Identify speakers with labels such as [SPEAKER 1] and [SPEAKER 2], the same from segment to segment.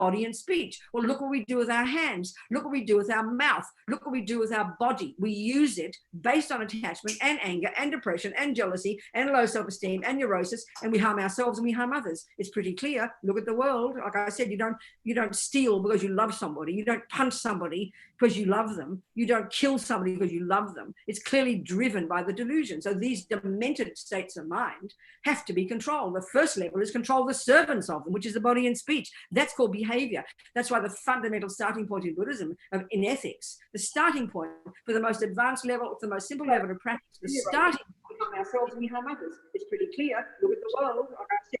[SPEAKER 1] body and speech. Well, look what we do with our hands. Look what we do with our mouth. Look what we do with our body. We use it based on attachment and anger and depression and jealousy and low self-esteem and neurosis, and we harm ourselves and we harm others. It's pretty clear. Look at the world. Like I said, you don't steal because you love somebody. You don't punch somebody because you love them. You don't kill somebody because you love them. It's clearly driven by the delusion. So these demented states of mind have to be controlled. The first level is control the servants of them, which is the body and speech. That's called behavior. That's why the fundamental starting point in Buddhism, in ethics, the starting point for the most advanced level, for the most simple level of practice, the starting point on ourselves and we harm others. It's pretty clear. Look at the world. Like I said,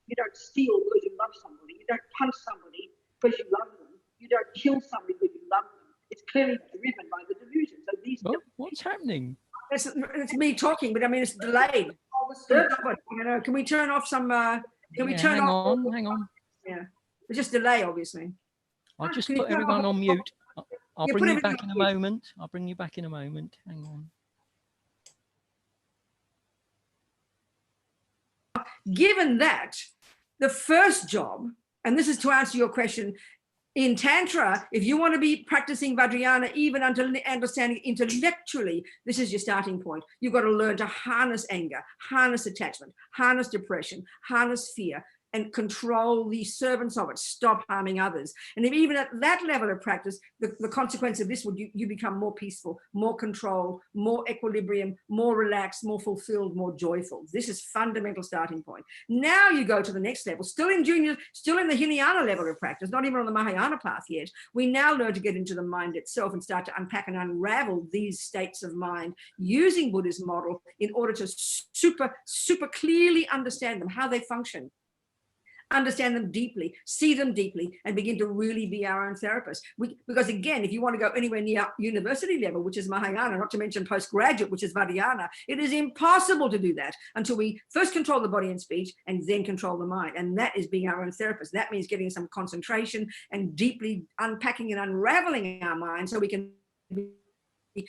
[SPEAKER 1] you don't steal because you love somebody. You don't punch somebody because you love them. You don't kill somebody because you love them. It's clearly driven by the delusion. So these.
[SPEAKER 2] What's happening?
[SPEAKER 1] It's me talking, but I mean it's delayed. Can we turn off some? Can we turn off?
[SPEAKER 2] Hang on.
[SPEAKER 1] Yeah, it's just delay, obviously.
[SPEAKER 2] I'll just put everyone on mute. I'll bring you back in a moment. I'll bring you back in a moment. Hang on.
[SPEAKER 1] Given that, the first job, and this is to answer your question, in Tantra, if you want to be practicing Vajrayana, even until understanding intellectually, this is your starting point. You've got to learn to harness anger, harness attachment, harness depression, harness fear, and control the servants of it, stop harming others. And if even at that level of practice, the consequence of this would you become more peaceful, more controlled, more equilibrium, more relaxed, more fulfilled, more joyful. This is fundamental starting point. Now you go to the next level, still in the Hinayana level of practice, not even on the Mahayana path yet. We now learn to get into the mind itself and start to unpack and unravel these states of mind using Buddhist model in order to super clearly understand them, how they function. Understand them deeply, see them deeply, and begin to really be our own therapist. Because again, if you want to go anywhere near university level, which is Mahayana, not to mention postgraduate, which is Vajrayana, it is impossible to do that until we first control the body and speech and then control the mind. And that is being our own therapist. That means getting some concentration and deeply unpacking and unraveling our mind so we can be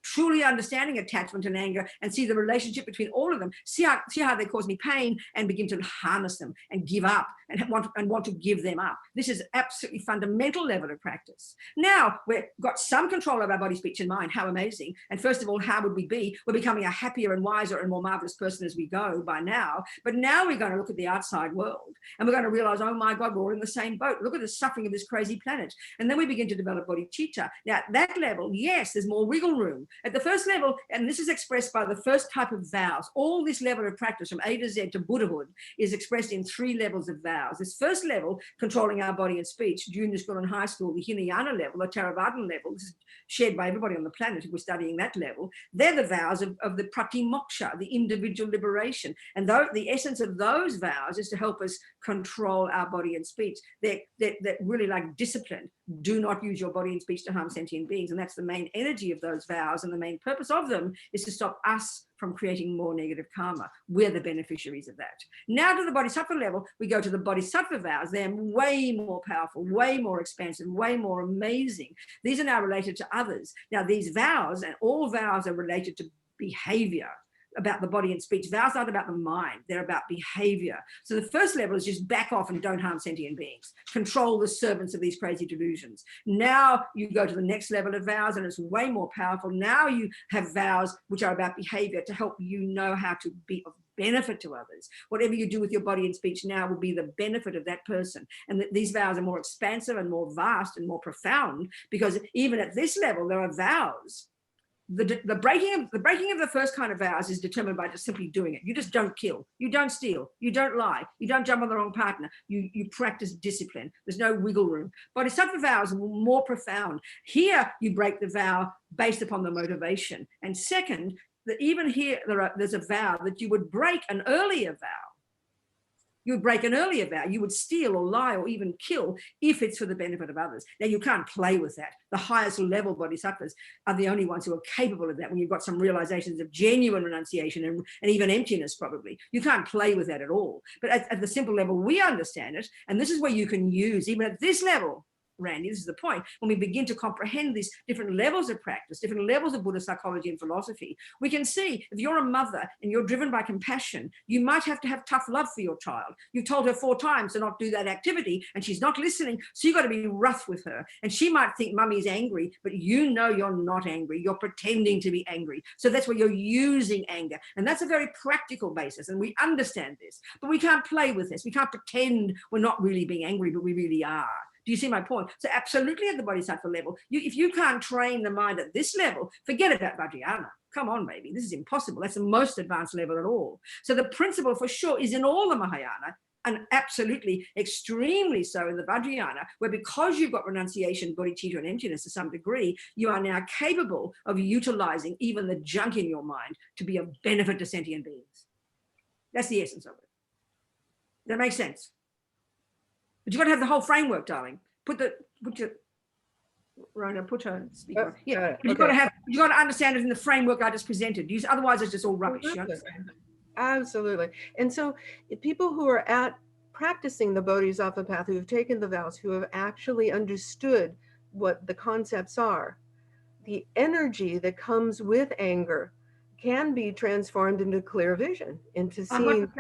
[SPEAKER 1] truly understanding attachment and anger and see the relationship between all of them, see how they cause me pain and begin to harness them and give up and want to give them up. This is absolutely fundamental level of practice. Now we've got some control of our body, speech and mind. How amazing. And first of all, how would we be? We're becoming a happier and wiser and more marvelous person as we go by now. But now we're going to look at the outside world and we're going to realize, oh my God, we're all in the same boat. Look at the suffering of this crazy planet. And then we begin to develop bodhicitta. Now at that level, yes, there's more wiggle room. At the first level, and this is expressed by the first type of vows, all this level of practice from A to Z to Buddhahood is expressed in 3 levels of vows. This first level, controlling our body and speech, junior school and high school, the Hinayana level, the Theravadan level, this is shared by everybody on the planet who was studying that level. They're the vows of the pratimoksha, the individual liberation. And the essence of those vows is to help us control our body and speech. They're really like discipline. Do not use your body and speech to harm sentient beings. And that's the main energy of those vows. And the main purpose of them is to stop us from creating more negative karma. We're the beneficiaries of that. Now to the bodhisattva level, we go to the bodhisattva vows. They're way more powerful, way more expansive, way more amazing. These are now related to others. Now these vows, and all vows are related to behavior, about the body and speech. Vows aren't about the mind, they're about behavior. So the first level is just back off and don't harm sentient beings. Control the servants of these crazy delusions. Now you go to the next level of vows and it's way more powerful. Now you have vows which are about behavior to help you know how to be of benefit to others. Whatever you do with your body and speech now will be the benefit of that person. And these vows are more expansive and more vast and more profound, because even at this level, there are vows. The breaking of the first kind of vows is determined by just simply doing it. You just don't kill, you don't steal, you don't lie, you don't jump on the wrong partner, you practice discipline. There's no wiggle room. Bodhisattva vows are more profound. Here you break the vow based upon the motivation. And second, that even here there's a vow that you would break an earlier vow. You would break an earlier vow. You would steal or lie or even kill if it's for the benefit of others. Now, you can't play with that. The highest level bodhisattvas are the only ones who are capable of that when you've got some realizations of genuine renunciation and even emptiness, probably. You can't play with that at all. But at the simple level, we understand it. And this is where you can use, even at this level, Randy, this is the point, when we begin to comprehend these different levels of practice, different levels of Buddhist psychology and philosophy, we can see if you're a mother and you're driven by compassion, you might have to have tough love for your child. You've told her 4 times to not do that activity and she's not listening, so you've got to be rough with her. And she might think mummy's angry, but you know you're not angry. You're pretending to be angry. So that's where you're using anger. And that's a very practical basis. And we understand this, but we can't play with this. We can't pretend we're not really being angry, but we really are. Do you see my point? So absolutely at the bodhisattva level, if you can't train the mind at this level, forget about Vajrayana. Come on, baby, this is impossible. That's the most advanced level at all. So the principle for sure is in all the Mahayana, and absolutely extremely so in the Vajrayana, where because you've got renunciation, bodhicitta, and emptiness to some degree, you are now capable of utilizing even the junk in your mind to be of benefit to sentient beings. That's the essence of it. That makes sense. But you've got to have the whole framework, darling. Put your Rona, put her speaker. Yeah, but you've got to understand it in the framework I just presented. Otherwise, it's just all rubbish. You understand?
[SPEAKER 3] Absolutely. And so people who are practicing the Bodhisattva path, who have taken the vows, who have actually understood what the concepts are, the energy that comes with anger can be transformed into clear vision, into seeing.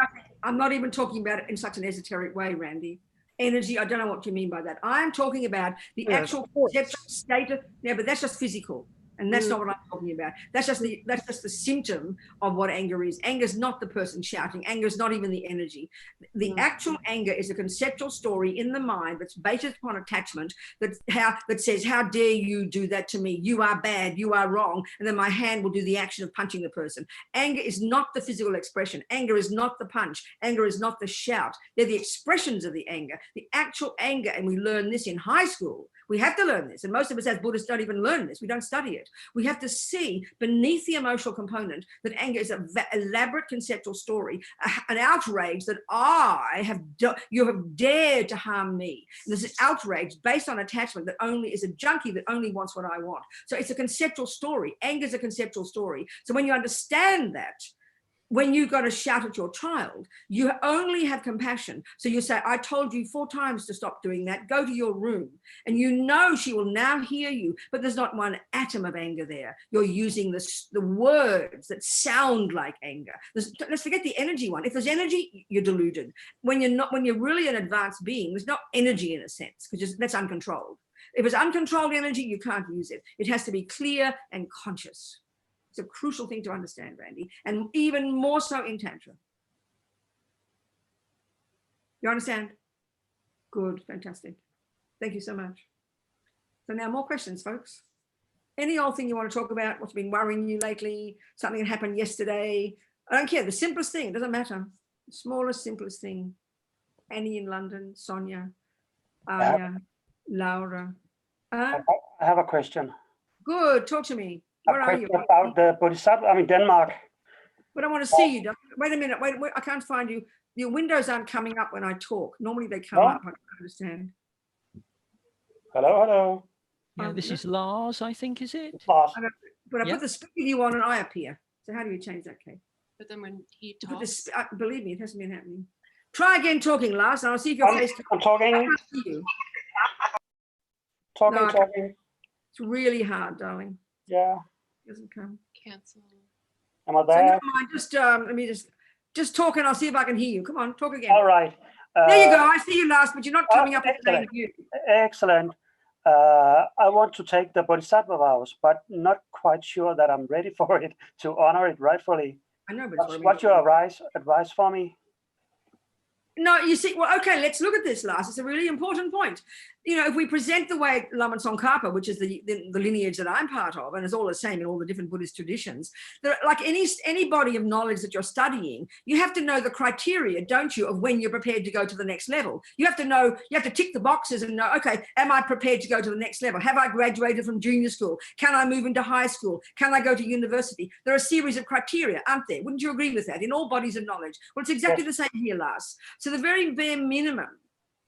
[SPEAKER 1] I'm not even talking about it in such an esoteric way, Randy. Energy, I don't know what you mean by that. I'm talking about the actual conceptual state of, but that's just physical. And that's not what I'm talking about. That's just the symptom of what anger is. Anger is not the person shouting. Anger is not even the energy. The actual anger is a conceptual story in the mind that's based upon attachment that says, how dare you do that to me? You are bad, you are wrong. And then my hand will do the action of punching the person. Anger is not the physical expression. Anger is not the punch. Anger is not the shout. They're the expressions of the anger. The actual anger, and we learn this in high school. We have to learn this. And most of us as Buddhists don't even learn this. We don't study it. We have to see beneath the emotional component that anger is an elaborate conceptual story, an outrage that you have dared to harm me. And there's an outrage based on attachment that only is a junkie that only wants what I want. So it's a conceptual story. Anger is a conceptual story. So when you understand that, when you've got to shout at your child, you only have compassion. So you say, I told you 4 times to stop doing that. Go to your room. And you know she will now hear you, but there's not one atom of anger there. You're using the words that sound like anger. Let's forget the energy one. If there's energy, you're deluded. When you're really an advanced being, there's no energy in a sense, because that's uncontrolled. If it's uncontrolled energy, you can't use it. It has to be clear and conscious. It's a crucial thing to understand, Randy, and even more so in Tantra. You understand? Good, fantastic. Thank you so much. So now more questions, folks. Any old thing you want to talk about, what's been worrying you lately, something that happened yesterday. I don't care, the simplest thing, it doesn't matter. The smallest, simplest thing. Annie in London, Sonia, Aya, Laura.
[SPEAKER 4] I have a question.
[SPEAKER 1] Good, talk to me. Where are you?
[SPEAKER 4] About the Bodhisattva, I'm in Denmark.
[SPEAKER 1] But I want to see you. Wait a minute. Wait, I can't find you. Your windows aren't coming up when I talk. Normally they come up. I don't understand.
[SPEAKER 4] Hello.
[SPEAKER 2] Yeah, this is Lars, I think, is it?
[SPEAKER 4] Lars.
[SPEAKER 1] But I put the speaker you on and I appear. So how do you change that, Kate?
[SPEAKER 5] But then when he talks,
[SPEAKER 1] believe me, it hasn't been happening. Try again talking, Lars, and I'll see if your face.
[SPEAKER 4] I'm talking.
[SPEAKER 1] I can't see you.
[SPEAKER 4] Talking.
[SPEAKER 1] It's really hard, darling.
[SPEAKER 4] Yeah.
[SPEAKER 1] Doesn't come.
[SPEAKER 5] cancel.
[SPEAKER 4] Am I
[SPEAKER 1] So
[SPEAKER 4] there?
[SPEAKER 1] never mind, let me just talk and I'll see if I can hear you. Come on, talk again.
[SPEAKER 4] All right.
[SPEAKER 1] There you go. I see you last, but you're not coming up with the name of you.
[SPEAKER 4] Excellent. I want to take the Bodhisattva vows, but not quite sure that I'm ready for it to honor it rightfully.
[SPEAKER 1] I know, but
[SPEAKER 4] What's your advice for me?
[SPEAKER 1] No, you see, well, okay, let's look at this, Lars. It's a really important point. You know, if we present the way Lama Tsongkhapa, which is the lineage that I'm part of, and it's all the same in all the different Buddhist traditions, like any body of knowledge that you're studying, you have to know the criteria, don't you, of when you're prepared to go to the next level. You have to know, you have to tick the boxes and know, okay, am I prepared to go to the next level? Have I graduated from junior school? Can I move into high school? Can I go to university? There are a series of criteria, aren't there? Wouldn't you agree with that in all bodies of knowledge? Well, it's exactly the same here, Lars. So the very bare minimum,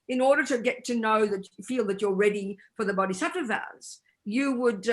[SPEAKER 1] in order to get to know that, feel that you're ready for the Bodhisattva vows, you would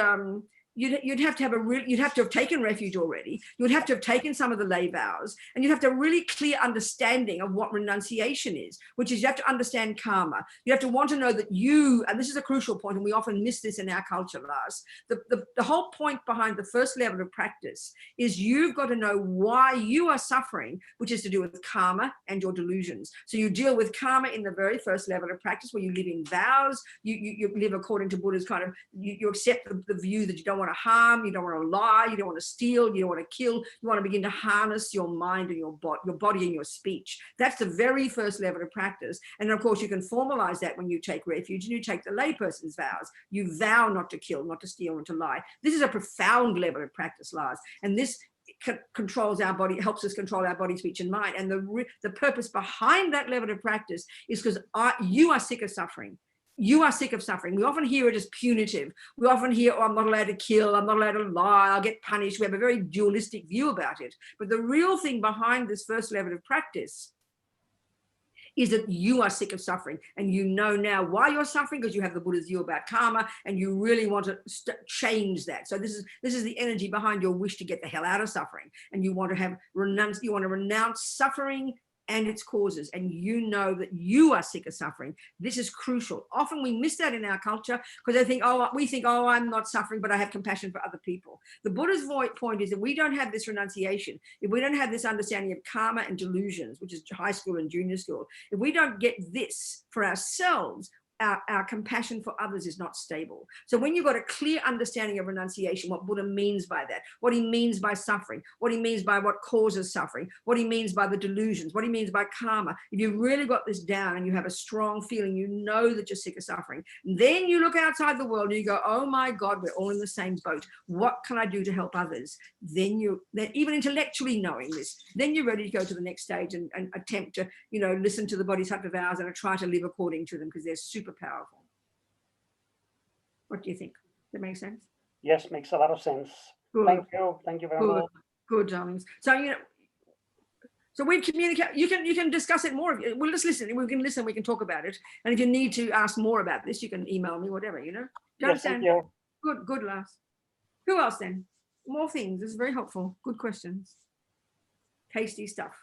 [SPEAKER 1] you'd have to have you'd have to have taken refuge already. You'd have to have taken some of the lay vows, and you'd have to have a really clear understanding of what renunciation is, which is you have to understand karma. You have to want to know that you, and this is a crucial point, and we often miss this in our culture, Lars. The whole point behind the first level of practice is you've got to know why you are suffering, which is to do with karma and your delusions. So you deal with karma in the very first level of practice, where you live in vows, you live according to Buddha's kind of, you accept the view that you don't want to harm, you don't want to lie, you don't want to steal, you don't want to kill, you want to begin to harness your mind and your body and your speech. That's the very first level of practice. And of course you can formalize that when you take refuge and you take the layperson's vows. You vow not to kill, not to steal, not to lie. This is a profound level of practice, Lars, and this controls our body, helps us control our body, speech and mind. And the purpose behind that level of practice is because you are sick of suffering. You are sick of suffering. We often hear it as punitive. We often hear, oh, I'm not allowed to kill, I'm not allowed to lie, I'll get punished. We have a very dualistic view about it. But the real thing behind this first level of practice is that you are sick of suffering, and you know now why you're suffering, because you have the Buddha's view about karma, and you really want to change that. So this is the energy behind your wish to get the hell out of suffering, and you want to renounce suffering and its causes, and you know that you are sick of suffering. This is crucial. Often we miss that in our culture because we think, oh, I'm not suffering, but I have compassion for other people. The Buddha's point is that we don't have this renunciation, if we don't have this understanding of karma and delusions, which is high school and junior school, if we don't get this for ourselves, our compassion for others is not stable. So when you've got a clear understanding of renunciation, what Buddha means by that, what he means by suffering, what he means by what causes suffering, what he means by the delusions, what he means by karma, if you've really got this down and you have a strong feeling, you know that you're sick of suffering, then you look outside the world and you go, oh my God, we're all in the same boat. What can I do to help others? Then even intellectually knowing this, then you're ready to go to the next stage and attempt to, listen to the Bodhisattva vows and try to live according to them, because they're super powerful. What do you think? Does that make sense?
[SPEAKER 4] Yes, makes a lot of sense.
[SPEAKER 1] Good.
[SPEAKER 4] Thank you very much.
[SPEAKER 1] Good, darlings. So so we communicate. You can discuss it more. We'll just listen. We can listen. We can talk about it. And if you need to ask more about this, you can email me. Whatever. Do you understand?
[SPEAKER 4] Thank you.
[SPEAKER 1] Good, Lars. Who else then? More things. This is very helpful. Good questions. Tasty stuff.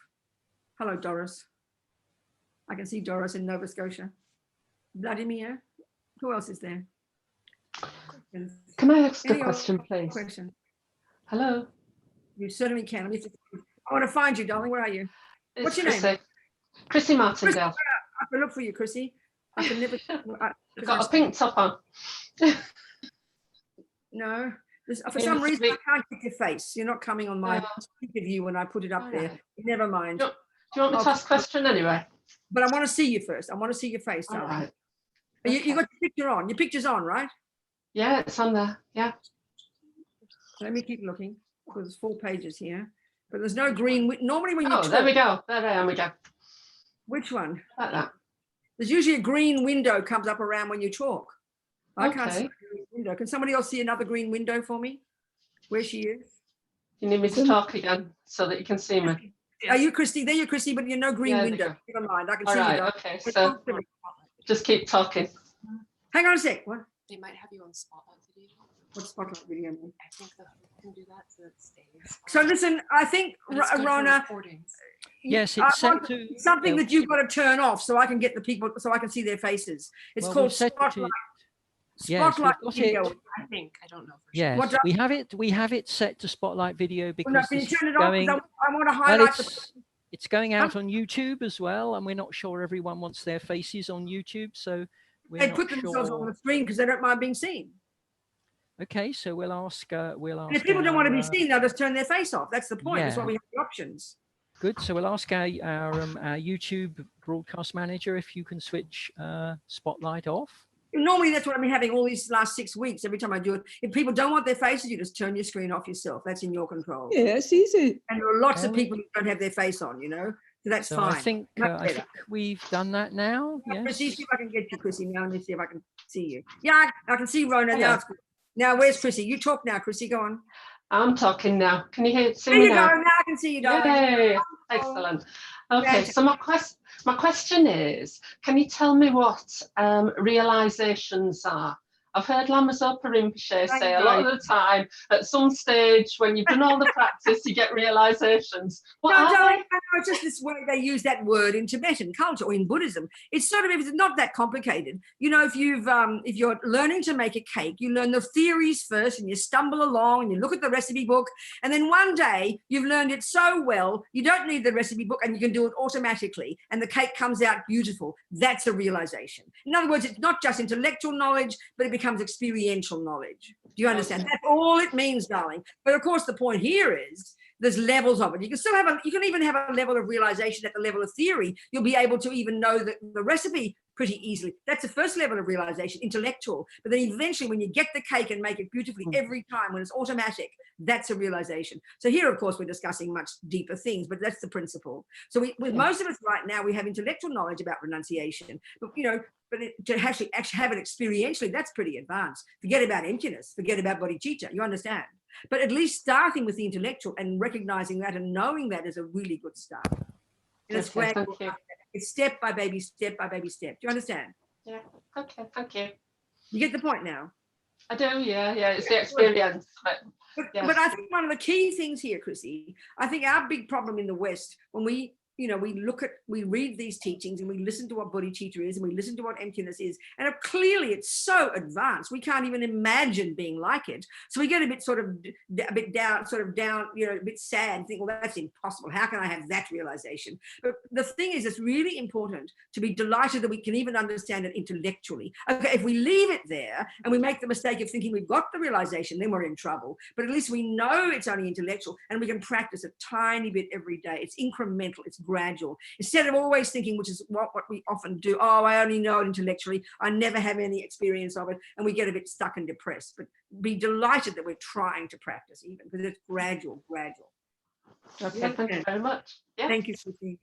[SPEAKER 1] Hello, Doris. I can see Doris in Nova Scotia. Vladimir, who else is there?
[SPEAKER 6] Can I ask a question, please?
[SPEAKER 1] Question.
[SPEAKER 6] Hello.
[SPEAKER 1] You certainly can. I want to find you, darling. Where are you? What's your name?
[SPEAKER 6] Chrissy Martindale.
[SPEAKER 1] I can look for you, Chrissy. I can never.
[SPEAKER 6] You've got a pink top on.
[SPEAKER 1] No. For some reason, I can't get your face. You're not coming on my view when I put it up there. Never mind.
[SPEAKER 6] Do you want me to ask a question anyway?
[SPEAKER 1] But I want to see you first. I want to see your face, darling. All right. You got your picture on. Your picture's on, right?
[SPEAKER 6] Yeah, it's on there. Yeah.
[SPEAKER 1] Let me keep looking. There's 4 pages here, but there's no green. Normally when you talk,
[SPEAKER 6] there we go. There I am again.
[SPEAKER 1] Which one?
[SPEAKER 6] Like that.
[SPEAKER 1] There's usually a green window comes up around when you talk. I can't see a green window. Can somebody else see another green window for me? Where she is?
[SPEAKER 6] You need me to talk again so that you can see me.
[SPEAKER 1] Are you Christy? There you're Christy, but you're no green window. Never mind. I can see you.
[SPEAKER 6] Okay, so just keep talking.
[SPEAKER 1] Hang on a sec. What?
[SPEAKER 5] They might have you on spotlight video.
[SPEAKER 1] What spotlight video mean?
[SPEAKER 5] I think that you can do that so it stays.
[SPEAKER 1] So listen, I think Rona.
[SPEAKER 2] Yes, it's set to
[SPEAKER 1] something that you've got to turn off so I can get the people, so I can see their faces. It's called spotlight. Spotlight video.
[SPEAKER 5] I think, I don't know.
[SPEAKER 2] Yes, we have it set to spotlight video because
[SPEAKER 1] can you turn it off? I want to highlight
[SPEAKER 2] it's going out on YouTube as well, and we're not sure everyone wants their faces on YouTube, so
[SPEAKER 1] they put themselves on the screen because they don't mind being seen.
[SPEAKER 2] Okay, so we'll ask. And
[SPEAKER 1] if people don't want to be seen, they'll just turn their face off. That's the point. That's why we have the options.
[SPEAKER 2] Good. So we'll ask our YouTube broadcast manager if you can switch spotlight off.
[SPEAKER 1] Normally, that's what I've been having all these last 6 weeks. Every time I do it, if people don't want their faces, you just turn your screen off yourself. That's in your control.
[SPEAKER 7] Yeah, it's easy.
[SPEAKER 1] And there are lots of people who don't have their face on, so that's fine.
[SPEAKER 2] I think we've done that now. Yes.
[SPEAKER 1] Chrissy, see if I can get you, Chrissy. Now, let me see if I can see you. Yeah, I can see Rona now. Now, where's Chrissy? You talk now, Chrissy. Go on.
[SPEAKER 6] I'm talking now. Can you see
[SPEAKER 1] me
[SPEAKER 6] now?
[SPEAKER 1] There you go. Now I can see you, darling.
[SPEAKER 6] Yay. Excellent. Okay, so my question is, can you tell me what realizations are I've heard Lama Zopa Rinpoche
[SPEAKER 1] I
[SPEAKER 6] say a lot
[SPEAKER 1] know.
[SPEAKER 6] of the time, at some stage when you've done all the practice, you get realizations. What
[SPEAKER 1] No,
[SPEAKER 6] are
[SPEAKER 1] darling,
[SPEAKER 6] they?
[SPEAKER 1] I know, it's just this way they use that word in Tibetan culture or in Buddhism. It's sort of, it's not that complicated. You know, if you're learning to make a cake, you learn the theories first and you stumble along and you look at the recipe book, and then one day you've learned it so well, you don't need the recipe book and you can do it automatically and the cake comes out beautiful. That's a realization. In other words, it's not just intellectual knowledge, but it becomes experiential knowledge. Do you understand?
[SPEAKER 6] Okay.
[SPEAKER 1] That's all it means, darling. But of course, the point here is there's levels of it. You can still have you can even have a level of realization at the level of theory. You'll be able to even know the recipe pretty easily. That's the first level of realization, intellectual. But then eventually when you get the cake and make it beautifully every time, when it's automatic, that's a realization. So here, of course, we're discussing much deeper things, but that's the principle. So with most of us right now, we have intellectual knowledge about renunciation, but to actually have it experientially, that's pretty advanced. Forget about emptiness, forget about bodhicitta, you understand? But at least starting with the intellectual and recognizing that and knowing that is a really good start. And it's
[SPEAKER 6] Okay,
[SPEAKER 1] gradual.
[SPEAKER 6] thank you.
[SPEAKER 1] It's step by baby step by baby step. Do you understand?
[SPEAKER 6] Yeah, okay, thank you.
[SPEAKER 1] You get the point now?
[SPEAKER 6] I do, yeah, it's the experience.
[SPEAKER 1] But
[SPEAKER 6] Yes.
[SPEAKER 1] I think one of the key things here, Chrissy, I think our big problem in the West, when we read these teachings and we listen to what bodhicitta is and we listen to what emptiness is, and clearly it's so advanced, we can't even imagine being like it. So we get a bit down, a bit sad and think, well, that's impossible. How can I have that realization? But the thing is, it's really important to be delighted that we can even understand it intellectually. Okay, if we leave it there and we make the mistake of thinking we've got the realization, then we're in trouble. But at least we know it's only intellectual and we can practice a tiny bit every day. It's incremental, it's gradual. Instead of always thinking, which is what we often do, oh, I only know it intellectually, I never have any experience of it, and we get a bit stuck and depressed. But be delighted that we're trying to practice even, because it's gradual.
[SPEAKER 6] Okay, thank you very much. Yeah.
[SPEAKER 1] Thank you, Susie.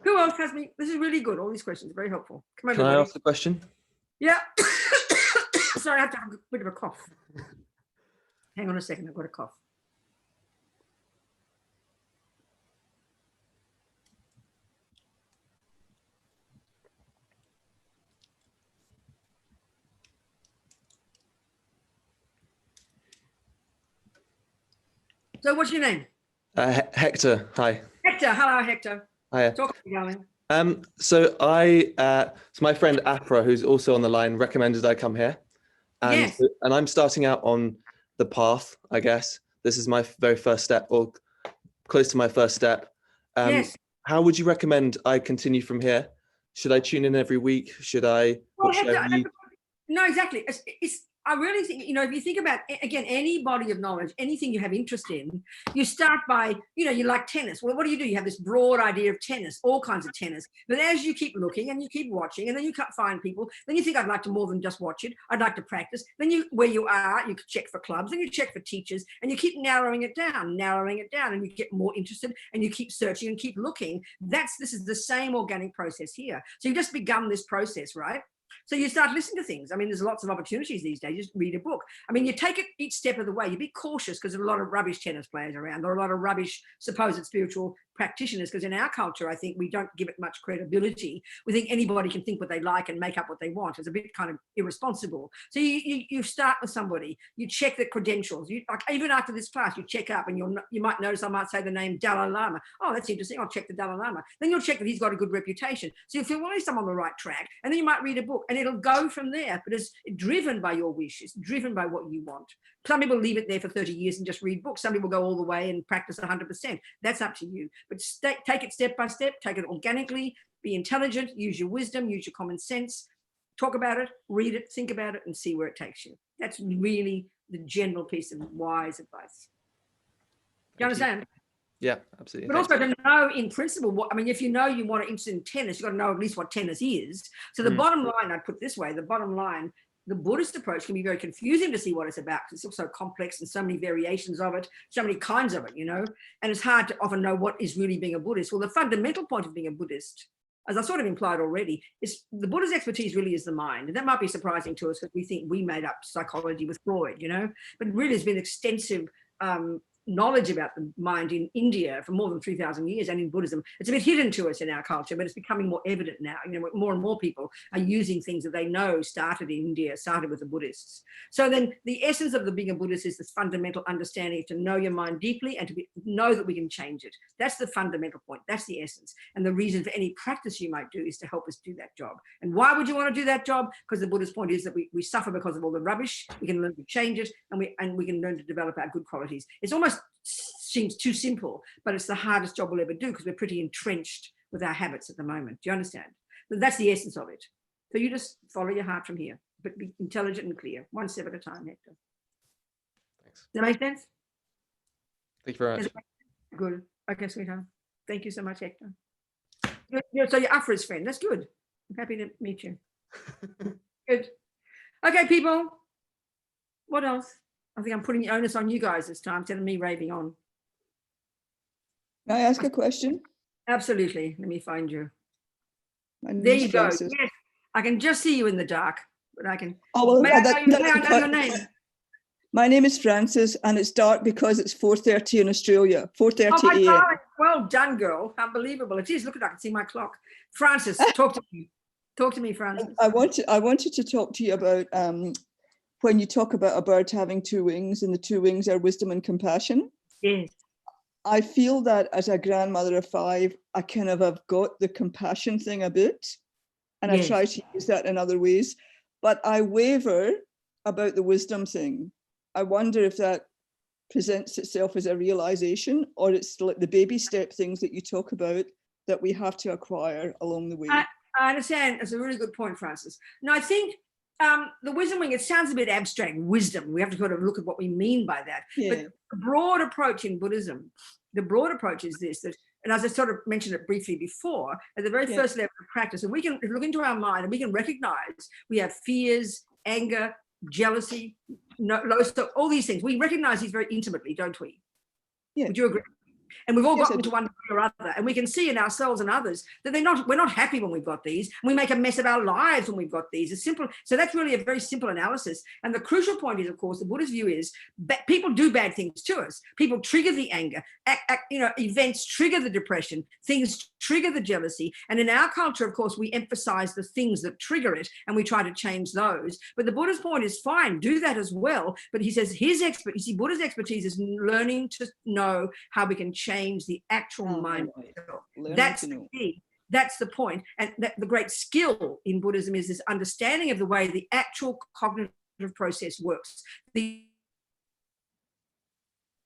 [SPEAKER 1] Who else has me? This is really good. All these questions are very helpful. Come on,
[SPEAKER 7] Can I
[SPEAKER 1] everybody.
[SPEAKER 7] ask the question?
[SPEAKER 1] Yeah. Sorry, I have to have a bit of a cough. Hang on a second, I've got a cough. So what's your name?
[SPEAKER 7] Hector, hi.
[SPEAKER 1] Hector. Hello, Hector.
[SPEAKER 7] Hiya.
[SPEAKER 1] Talk to me, darling.
[SPEAKER 7] So my friend Afra, who's also on the line, recommended I come here. And,
[SPEAKER 1] Yes.
[SPEAKER 7] and I'm starting out on the path, I guess. This is my very first step, or close to my first step.
[SPEAKER 1] Yes.
[SPEAKER 7] How would you recommend I continue from here? Should I tune in every week? Should I?
[SPEAKER 1] Well,
[SPEAKER 7] Should I
[SPEAKER 1] Hector,
[SPEAKER 7] read?
[SPEAKER 1] no, exactly. I really think, if you think about, again, any body of knowledge, anything you have interest in, you start by, you like tennis. Well, what do? You have this broad idea of tennis, all kinds of tennis. But as you keep looking and you keep watching, and then you can't find people, then you think, I'd like to more than just watch it. I'd like to practice. Then where you are, you check for clubs, and you check for teachers, and you keep narrowing it down, and you get more interested, and you keep searching and keep looking. This is the same organic process here. So you've just begun this process, right? So you start listening to things. I mean, there's lots of opportunities these days. Just read a book. I mean, you take it each step of the way. You be cautious because there are a lot of rubbish tennis players around. There are a lot of rubbish supposed spiritual practitioners, because in our culture, I think we don't give it much credibility. We think anybody can think what they like and make up what they want. It's a bit kind of irresponsible. So you start with somebody. You check the credentials. Even after this class, you check up, and you might notice I might say the name Dalai Lama. Oh, that's interesting. I'll check the Dalai Lama. Then you'll check that he's got a good reputation. So you'll feel, well, at least I'm on the right track. And then you might read a book, and it'll go from there. But it's driven by your wish. It's driven by what you want. Some people leave it there for 30 years and just read books. Some people go all the way and practice 100%. That's up to you. But take it step by step, take it organically, be intelligent, use your wisdom, use your common sense, talk about it, read it, think about it, and see where it takes you. That's really the general piece of wise advice. Do you understand?
[SPEAKER 7] Yeah, absolutely.
[SPEAKER 1] But also to know in principle, if you know you want to interest in tennis, you've got to know at least what tennis is. So the bottom line, I'd put this way, the Buddhist approach can be very confusing to see what it's about, because it's so complex and so many variations of it, so many kinds of it, and it's hard to often know what is really being a Buddhist. Well, the fundamental point of being a Buddhist, as I sort of implied already, is the Buddha's expertise really is the mind. And that might be surprising to us because we think we made up psychology with Freud, but really there's been extensive knowledge about the mind in India for more than 3,000 years, and in Buddhism. It's a bit hidden to us in our culture, but it's becoming more evident now. You know, more and more people are using things that they know started in India, started with the Buddhists. So then the essence of the being a Buddhist is this fundamental understanding to know your mind deeply and to know that we can change it. That's the fundamental point. That's the essence. And the reason for any practice you might do is to help us do that job. And why would you want to do that job? Because the Buddhist point is that we suffer because of all the rubbish. We can learn to change it, and we can learn to develop our good qualities. It's almost seems too simple, but it's the hardest job we'll ever do because we're pretty entrenched with our habits at the moment. Do you understand? But that's the essence of it. So you just follow your heart from here, but be intelligent and clear, one step at a time, Hector.
[SPEAKER 7] Thanks.
[SPEAKER 1] Does that make sense?
[SPEAKER 7] Thank you very much.
[SPEAKER 1] Good. Okay, sweetheart. Thank you so much, Hector. So you're Afra's friend. That's good. I'm happy to meet you. Good. Okay, people. What else? I think I'm putting the onus on you guys this time instead of me raving on.
[SPEAKER 8] May I ask a question?
[SPEAKER 1] Absolutely. Let me find you.
[SPEAKER 8] My name
[SPEAKER 1] There
[SPEAKER 8] is
[SPEAKER 1] you go.
[SPEAKER 8] Frances.
[SPEAKER 1] Yes, I can just see you in the dark, but I can.
[SPEAKER 8] Oh, well,
[SPEAKER 1] May I
[SPEAKER 8] that-
[SPEAKER 1] know
[SPEAKER 8] that's
[SPEAKER 1] your name?
[SPEAKER 8] My name is Frances, and it's dark because it's 4:30 in Australia, 4:30
[SPEAKER 1] Oh, my
[SPEAKER 8] a.m.
[SPEAKER 1] darling. Well done, girl. Unbelievable. It is. Look at, I can see my clock. Frances, talk to me. Talk to me, Frances.
[SPEAKER 8] I wanted to talk to you about when you talk about a bird having two wings, and the two wings are wisdom and compassion.
[SPEAKER 1] Yes.
[SPEAKER 8] I feel that as a grandmother of 5, I kind of have got the compassion thing a bit, and
[SPEAKER 1] Yes.
[SPEAKER 8] I try to use that in other ways, but I waver about the wisdom thing. I wonder if that presents itself as a realization, or it's like the baby step things that you talk about that we have to acquire along the way.
[SPEAKER 1] I understand. It's a really good point, Frances. No, I think the wisdom wing, it sounds a bit abstract, wisdom. We have to sort of look at what we mean by that.
[SPEAKER 8] Yeah.
[SPEAKER 1] But the broad approach in Buddhism, the broad approach is this, that, and as I sort of mentioned it briefly before, at the very
[SPEAKER 8] Yeah.
[SPEAKER 1] first level of practice, and we can look into our mind and we can recognize we have fears, anger, jealousy, so all these things. We recognize these very intimately, don't we?
[SPEAKER 8] Yeah.
[SPEAKER 1] Would you agree? And we've all
[SPEAKER 8] Yes,
[SPEAKER 1] got
[SPEAKER 8] I
[SPEAKER 1] them to one degree or other, and we can see in ourselves and others that we're not happy when we've got these. We make a mess of our lives when we've got these. It's simple. So that's really a very simple analysis. And the crucial point is, of course, the Buddhist view is people do bad things to us. People trigger the anger. Events trigger the depression. Things trigger the jealousy. And in our culture, of course, we emphasize the things that trigger it, and we try to change those. But the Buddhist point is fine, do that as well. But he says Buddha's expertise is learning to know how we can change the actual mind. That's the key. That's the point. And the great skill in Buddhism is this understanding of the way the actual cognitive process works.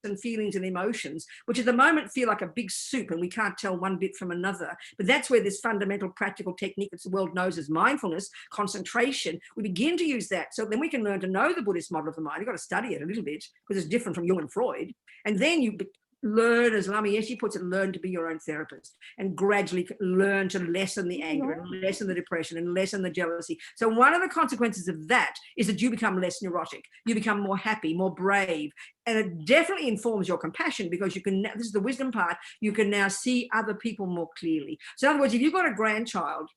[SPEAKER 1] And feelings and emotions, which at the moment feel like a big soup and we can't tell one bit from another. But that's where this fundamental practical technique that the world knows as mindfulness, concentration, we begin to use that. So then we can learn to know the Buddhist model of the mind. You've got to study it a little bit because it's different from Jung and Freud. And then you learn, as Lama Yeshe puts it, learn to be your own therapist and gradually learn to lessen the anger and lessen the depression and lessen the jealousy. So one of the consequences of that is that you become less neurotic, you become more happy, more brave, and it definitely informs your compassion because you can, this is the wisdom part, you can now see other people more clearly. So in other words, if you've got a grandchild,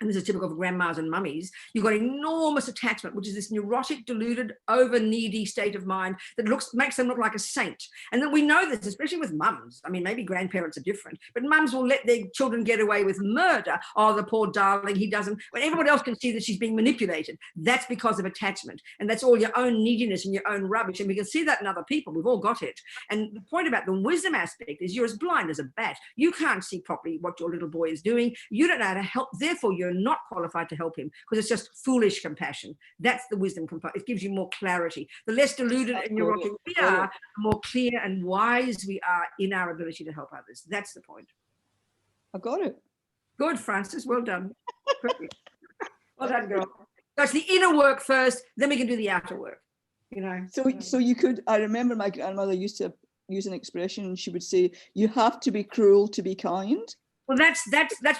[SPEAKER 1] and this is typical of grandmas and mummies, you've got enormous attachment, which is this neurotic, deluded, over-needy state of mind that makes them look like a saint. And then we know this, especially with mums. I mean, maybe grandparents are different, but mums will let their children get away with murder. Oh, the poor darling, he doesn't. When everyone else can see that she's being manipulated, that's because of attachment. And that's all your own neediness and your own rubbish. And we can see that in other people. We've all got it. And the point about the wisdom aspect is you're as blind as a bat. You can't see properly what your little boy is doing. You don't know how to help. Therefore, you're not qualified to help him because it's just foolish compassion. That's the wisdom component. It gives you more clarity. The less deluded and neurotic we are, the more clear and wise we are in our ability to help others. That's the point.
[SPEAKER 8] I got it.
[SPEAKER 1] Good, Frances. Well done. Well done, girl. So it's the inner work first, then we can do the outer work. You know.
[SPEAKER 8] So you could. I remember my grandmother used to use an expression. She would say, "You have to be cruel to be kind."
[SPEAKER 1] Well, that's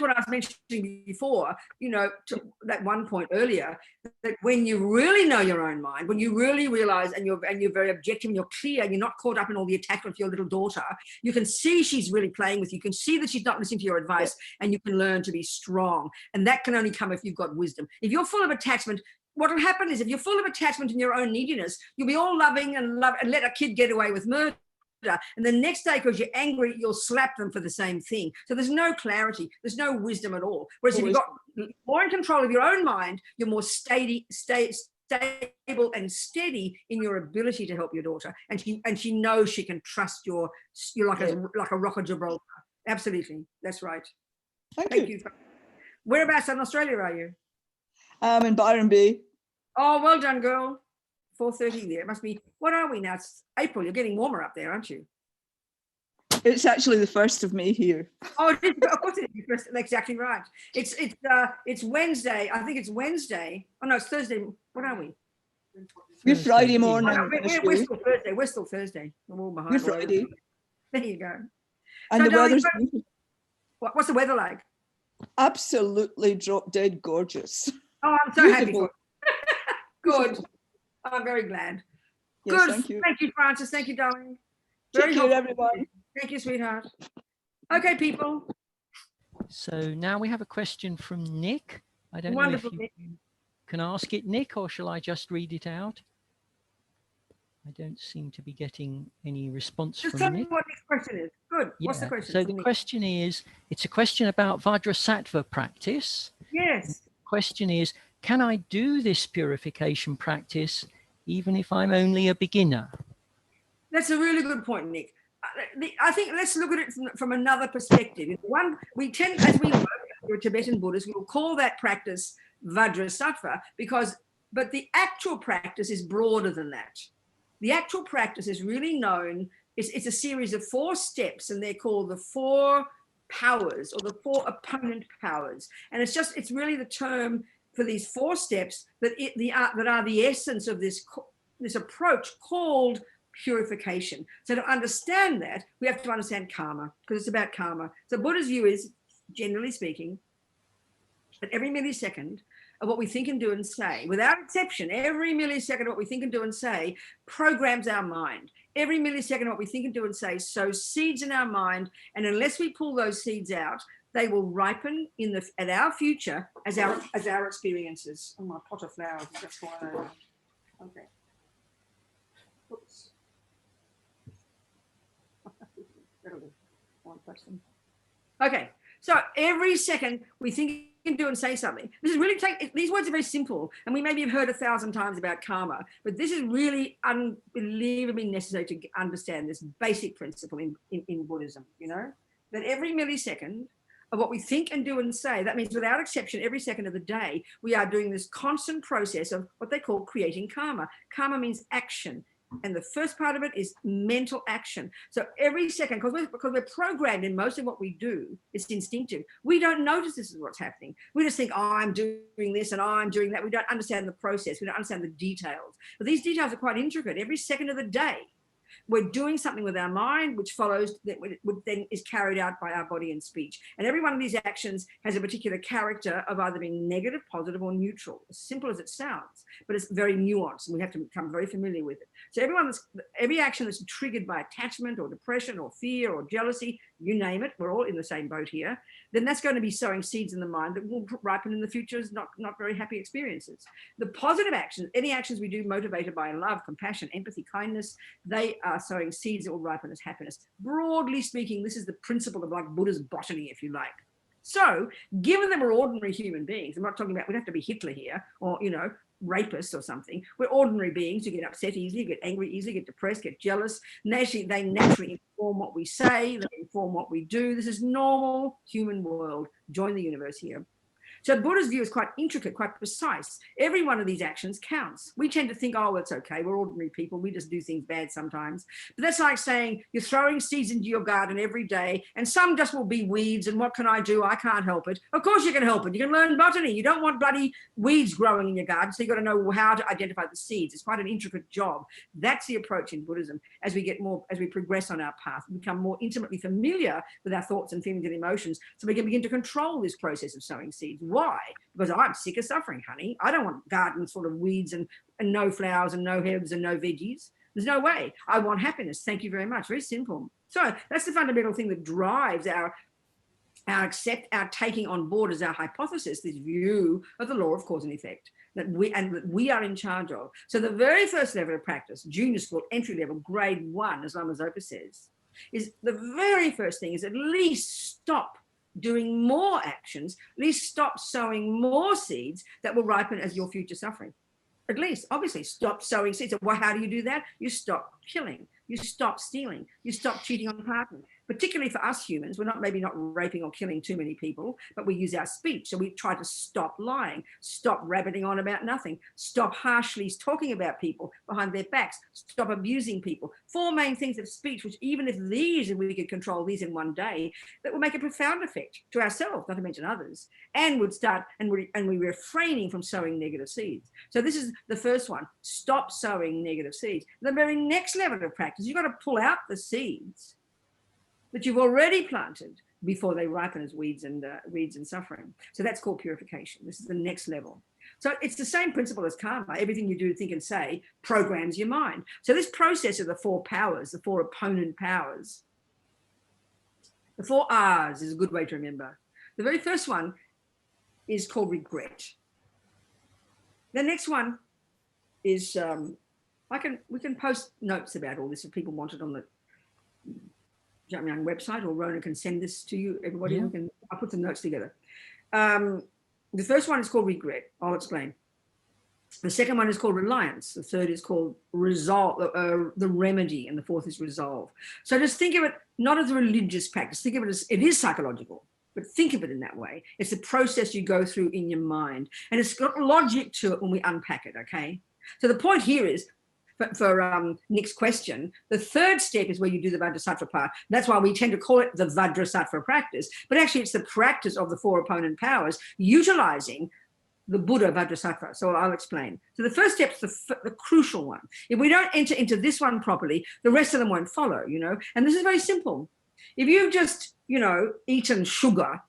[SPEAKER 1] what I was mentioning before, you know, to that one point earlier, that when you really know your own mind, when you really realize and you're very objective and you're clear and you're not caught up in all the attachment of your little daughter, you can see she's really playing with you. You can see that she's not listening to your advice and you can learn to be strong. And that can only come if you've got wisdom. If you're full of attachment, what will happen is if you're full of attachment and your own neediness, you'll be all loving and let a kid get away with murder. And the next day, because you're angry, you'll slap them for the same thing. So there's no clarity. There's no wisdom at all. Whereas if you've got more in control of your own mind, you're more stable and steady in your ability to help your daughter. And she knows she can trust you're like a rock of Gibraltar. Absolutely. That's right. Thank you. Whereabouts in Australia are you?
[SPEAKER 8] I'm in Byron Bay.
[SPEAKER 1] Oh, well done, girl. 4:30 there. It must be, what are we now? It's April. You're getting warmer up there, aren't you?
[SPEAKER 8] It's actually the 1st of May here.
[SPEAKER 1] Oh, of course it is. That's exactly right. It's Wednesday. I think it's Wednesday. Oh, no, it's Thursday. What are we?
[SPEAKER 8] We're Friday morning.
[SPEAKER 1] Oh, no, we're still Thursday. We're still Thursday. We're all behind.
[SPEAKER 8] We're Friday.
[SPEAKER 1] There you go.
[SPEAKER 8] And
[SPEAKER 1] So,
[SPEAKER 8] the weather's
[SPEAKER 1] what's the weather like?
[SPEAKER 8] absolutely drop dead gorgeous.
[SPEAKER 1] Oh, I'm so happy
[SPEAKER 8] Beautiful.
[SPEAKER 1] for you. Good. I'm very glad.
[SPEAKER 8] Yes,
[SPEAKER 1] Good.
[SPEAKER 8] thank you.
[SPEAKER 1] Thank you, Francis. Thank you, darling.
[SPEAKER 8] Take
[SPEAKER 1] Very
[SPEAKER 8] care,
[SPEAKER 1] helpful.
[SPEAKER 8] everyone.
[SPEAKER 1] Thank you, sweetheart. Okay, people.
[SPEAKER 2] So now we have a question from Nick. I don't
[SPEAKER 1] Wonderful,
[SPEAKER 2] know if you
[SPEAKER 1] Nick.
[SPEAKER 2] can ask it, Nick, or shall I just read it out? I don't seem to be getting any response
[SPEAKER 1] Just
[SPEAKER 2] from
[SPEAKER 1] tell me
[SPEAKER 2] Nick.
[SPEAKER 1] what this question is. Good. What's the
[SPEAKER 2] Yeah,
[SPEAKER 1] question?
[SPEAKER 2] so
[SPEAKER 1] from
[SPEAKER 2] the
[SPEAKER 1] Nick?
[SPEAKER 2] question is, it's a question about Vajrasattva practice.
[SPEAKER 1] Yes.
[SPEAKER 2] Question is, can I do this purification practice even if I'm only a beginner?
[SPEAKER 1] That's a really good point, Nick. I think let's look at it from another perspective. One, we tend, as we know, we're Tibetan Buddhists, we will call that practice Vajrasattva but the actual practice is broader than that. The actual practice is really known, it's a series of 4 steps, and they're called the 4 powers or the 4 opponent powers. And it's really the term for these 4 steps that are the essence of this approach called purification. So to understand that, we have to understand karma, because it's about karma. So Buddha's view is, generally speaking, that every millisecond of what we think and do and say, without exception, every millisecond of what we think and do and say programs our mind. Every millisecond of what we think and do and say sows seeds in our mind, and unless we pull those seeds out, they will ripen at our future as our experiences. Oh, my pot of flowers is just fallen over. Okay. Oops. One person. Okay, so every second we think and do and say something. This is really these words are very simple, and we maybe have heard 1,000 times about karma, but this is really unbelievably necessary to understand this basic principle in Buddhism, that every millisecond of what we think and do and say, that means without exception, every second of the day, we are doing this constant process of what they call creating karma. Karma means action. And the first part of it is mental action. So every second, because we're programmed in most of what we do, it's instinctive. We don't notice this is what's happening. We just think, oh, I'm doing this and I'm doing that. We don't understand the process. We don't understand the details. But these details are quite intricate. Every second of the day, we're doing something with our mind, which follows, that then is carried out by our body and speech. And every one of these actions has a particular character of either being negative, positive, or neutral. As simple as it sounds, but it's very nuanced, and we have to become very familiar with it. So every action that's triggered by attachment or depression or fear or jealousy, you name it, we're all in the same boat here, then that's going to be sowing seeds in the mind that will ripen in the future as not very happy experiences. The positive actions, any actions we do motivated by love, compassion, empathy, kindness, they are sowing seeds that will ripen as happiness. Broadly speaking, this is the principle of like Buddha's botany, if you like. So given that we're ordinary human beings, I'm not talking about, we don't have to be Hitler here or, rapists or something. We're ordinary beings who get upset easily, get angry easily, get depressed, get jealous. They naturally inform what we say, they inform what we do. This is normal human world. Join the universe here. So Buddha's view is quite intricate, quite precise. Every one of these actions counts. We tend to think, oh, it's okay, we're ordinary people, we just do things bad sometimes. But that's like saying you're throwing seeds into your garden every day, and some just will be weeds, and what can I do? I can't help it. Of course you can help it. You can learn botany. You don't want bloody weeds growing in your garden, so you've got to know how to identify the seeds. It's quite an intricate job. That's the approach in Buddhism. As we progress on our path, we become more intimately familiar with our thoughts and feelings and emotions, so we can begin to control this process of sowing seeds. Why? Because I'm sick of suffering, honey. I don't want gardens full of weeds and no flowers and no herbs and no veggies. There's no way. I want happiness. Thank you very much. Very simple. So that's the fundamental thing that drives our taking on board as our hypothesis this view of the law of cause and effect that we are in charge of. So the very first level of practice, junior school, entry level, grade 1, as Lama Zopa says, is the very first thing is at least stop doing more actions, at least stop sowing more seeds that will ripen as your future suffering. At least, obviously, stop sowing seeds. Well, how do you do that? You stop killing. You stop stealing. You stop cheating on partners. Particularly for us humans, we're maybe not raping or killing too many people, but we use our speech. So we try to stop lying, stop rabbiting on about nothing, stop harshly talking about people behind their backs, stop abusing people. 4 main things of speech, which even if we could control these in one day, that will make a profound effect to ourselves, not to mention others, and would start, and we're refraining from sowing negative seeds. So this is the first one, stop sowing negative seeds. The very next level of practice, you've got to pull out the seeds that you've already planted before they ripen as weeds and suffering. So that's called purification. This is the next level. So it's the same principle as karma. Everything you do, think, and say programs your mind. So this process of the 4 powers, the 4 opponent powers, the 4 R's is a good way to remember. The very first one is called regret. The next one is we can post notes about all this if people want it on the Jamyang website, or Rona can send this to you, everybody. Yeah. I'll put some notes together. The first one is called regret. I'll explain. The second one is called reliance. The third is called resolve, the remedy, and the fourth is resolve. So just think of it not as a religious practice. Think of it as, it is psychological, but think of it in that way. It's the process you go through in your mind, and it's got logic to it when we unpack it, okay? So the point here is, for Nick's question, the third step is where you do the Vajrasattva part. That's why we tend to call it the Vajrasattva practice, but actually it's the practice of the 4 opponent powers utilizing the Buddha Vajrasattva. So I'll explain. So the first step is the crucial one. If we don't enter into this one properly, the rest of them won't follow, you know, and this is very simple. If you've just, you know, eaten sugar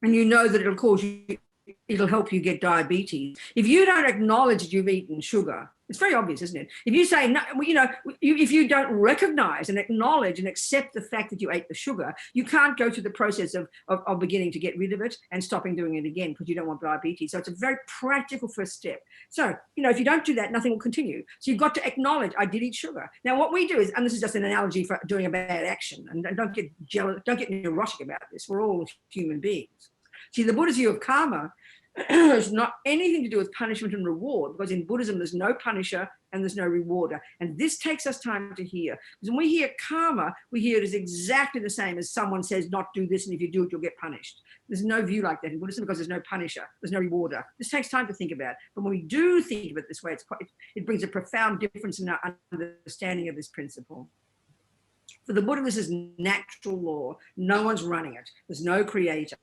[SPEAKER 1] and you know that it'll help you get diabetes, if you don't acknowledge that you've eaten sugar, it's very obvious, isn't it? If you say, no, you know, if you don't recognize and acknowledge and accept the fact that you ate the sugar, you can't go through the process of beginning to get rid of it and stopping doing it again because you don't want diabetes. So it's a very practical first step. So, you know, if you don't do that, nothing will continue. So you've got to acknowledge, I did eat sugar. Now, what we do is, and this is just an analogy for doing a bad action, and don't get jealous, don't get neurotic about this. We're all human beings. See, the Buddha's view of karma it's not anything to do with punishment and reward, because in Buddhism there's no punisher and there's no rewarder, and this takes us time to hear, because when we hear karma, we hear it as exactly the same as someone says not do this, and if you do it you'll get punished. There's no view like that in Buddhism because there's no punisher, there's no rewarder. This takes time to think about, but when we do think of it this way, it brings a profound difference in our understanding of this principle. For the Buddha, this is natural law. No one's running it. There's no creator.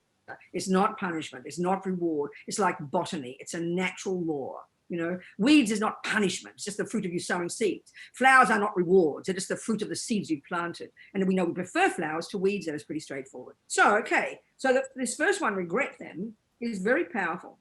[SPEAKER 1] It's not punishment. It's not reward. It's like botany. It's a natural law. You know, weeds is not punishment. It's just the fruit of you sowing seeds. Flowers are not rewards. They're just the fruit of the seeds you planted. And we know we prefer flowers to weeds. That is pretty straightforward. So, okay. So this first one, regret, then, is very powerful.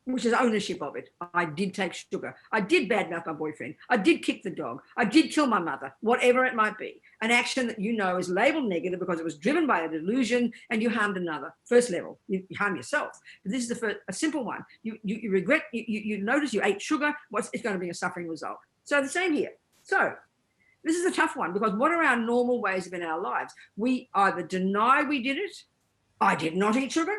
[SPEAKER 1] Which is ownership of it. I did take sugar. I did badmouth my boyfriend. I did kick the dog. I did kill my mother, whatever it might be. An action that you know is labeled negative because it was driven by a delusion and you harmed another. First level, you harm yourself. But this is the first, a simple one. You regret, you notice you ate sugar, it's going to be a suffering result. So the same here. So this is a tough one because what are our normal ways in our lives? We either deny we did it. I did not eat sugar.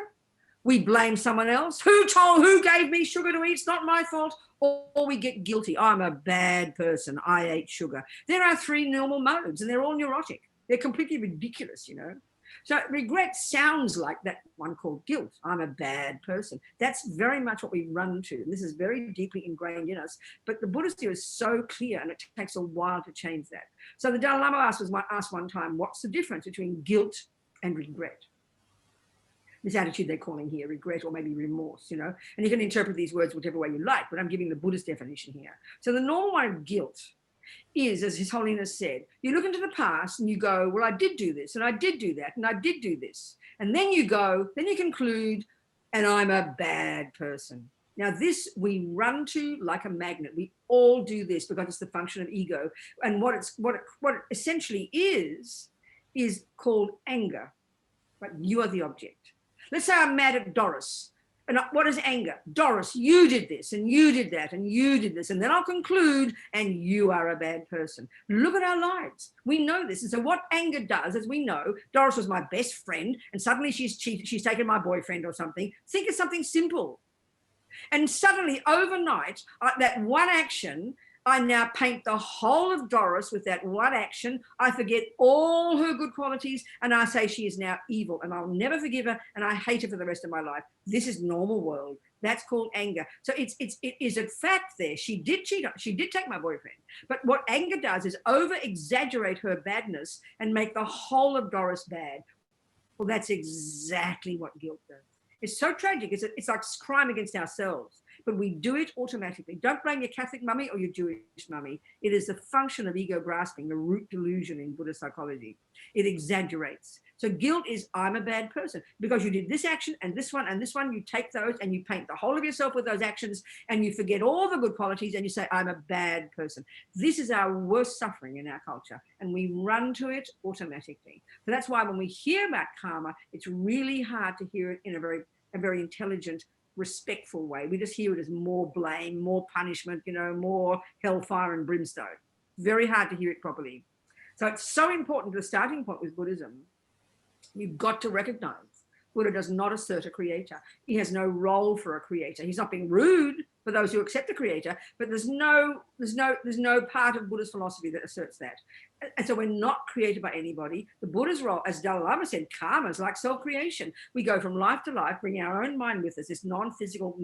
[SPEAKER 1] We blame someone else. Who gave me sugar to eat? It's not my fault. Or we get guilty. I'm a bad person. I ate sugar. There are 3 normal modes and they're all neurotic. They're completely ridiculous, you know. So regret sounds like that one called guilt. I'm a bad person. That's very much what we run to. And this is very deeply ingrained in us. But the Buddhist view is so clear and it takes a while to change that. So the Dalai Lama asked one time, what's the difference between guilt and regret? This attitude they're calling here, regret or maybe remorse, you know, and you can interpret these words whichever way you like, but I'm giving the Buddhist definition here. So the normal one of guilt is, as His Holiness said, you look into the past and you go, well, I did do this and I did do that and I did do this. And then you go, then you conclude, and I'm a bad person. Now this we run to like a magnet. We all do this because it's the function of ego. And what it essentially is is called anger, but you are the object. Let's say I'm mad at Doris. And what is anger? Doris, you did this and you did that and you did this. And then I'll conclude, and you are a bad person. Look at our lives. We know this. And so what anger does, as we know, Doris was my best friend and suddenly she's cheated, she's taken my boyfriend or something. Think of something simple. And suddenly overnight, that one action, I now paint the whole of Doris with that one action. I forget all her good qualities and I say she is now evil and I'll never forgive her and I hate her for the rest of my life. This is normal world. That's called anger. So it is a fact there. She did cheat. She did take my boyfriend. But what anger does is over exaggerate her badness and make the whole of Doris bad. Well, that's exactly what guilt does. It's so tragic. It's like crime against ourselves. But we do it automatically. Don't blame your Catholic mummy or your Jewish mummy. It is the function of ego grasping, the root delusion in Buddhist psychology. It exaggerates. So guilt is, I'm a bad person because you did this action and this one, you take those and you paint the whole of yourself with those actions and you forget all the good qualities and you say, I'm a bad person. This is our worst suffering in our culture and we run to it automatically. So that's why when we hear about karma, it's really hard to hear it in a very intelligent, respectful way. We just hear it as more blame, more punishment, more hellfire and brimstone. Very hard to hear it properly. So it's so important to the starting point with Buddhism. You've got to recognize Buddha does not assert a creator. He has no role for a creator. He's not being rude for those who accept the creator, but there's no part of Buddhist philosophy that asserts that. And so we're not created by anybody. The Buddha's role, as Dalai Lama said, karma is like self-creation. We go from life to life, bring our own mind with us, this non-physical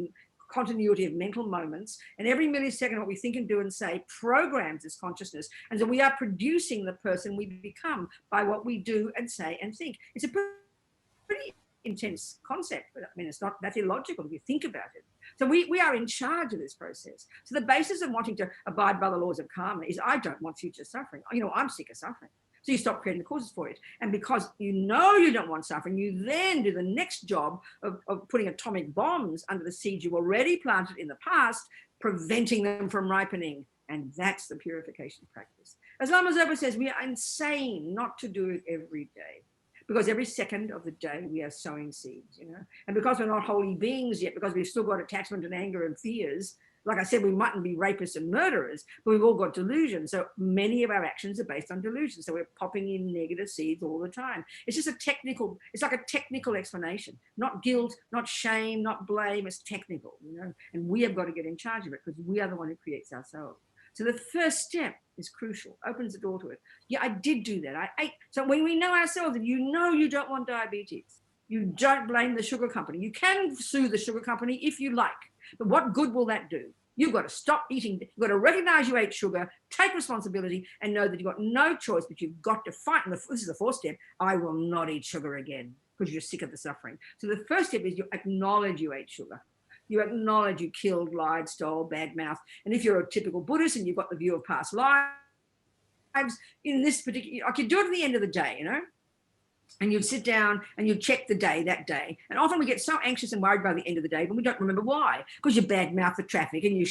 [SPEAKER 1] continuity of mental moments, and every millisecond what we think and do and say programs this consciousness, and so we are producing the person we become by what we do and say and think. It's a pretty intense concept, but I mean it's not that illogical if you think about it. So we are in charge of this process. So the basis of wanting to abide by the laws of karma is I don't want future suffering. I'm sick of suffering. So you stop creating the causes for it. And because you don't want suffering, you then do the next job of putting atomic bombs under the seeds you already planted in the past, preventing them from ripening. And that's the purification practice. As Lama Zopa says, we are insane not to do it every day. Because every second of the day we are sowing seeds, And because we're not holy beings yet, because we've still got attachment and anger and fears, like I said, we mightn't be rapists and murderers, but we've all got delusion. So many of our actions are based on delusion. So we're popping in negative seeds all the time. It's just it's like a technical explanation, not guilt, not shame, not blame. It's technical, and we have got to get in charge of it because we are the one who creates ourselves. So the first step is crucial, opens the door to it. Yeah, I did do that. I ate. So when we know ourselves and you don't want diabetes, you don't blame the sugar company. You can sue the sugar company if you like, but what good will that do? You've got to stop eating. You've got to recognize you ate sugar, take responsibility and know that you've got no choice, but you've got to fight. And this is the fourth step. I will not eat sugar again because you're sick of the suffering. So the first step is you acknowledge you ate sugar. You acknowledge you killed, lied, stole, badmouthed. And if you're a typical Buddhist and you've got the view of past lives, in this particular, I could do it at the end of the day, and you'd sit down and you'd check the day, that day. And often we get so anxious and worried by the end of the day, but we don't remember why. Because you badmouth the traffic and you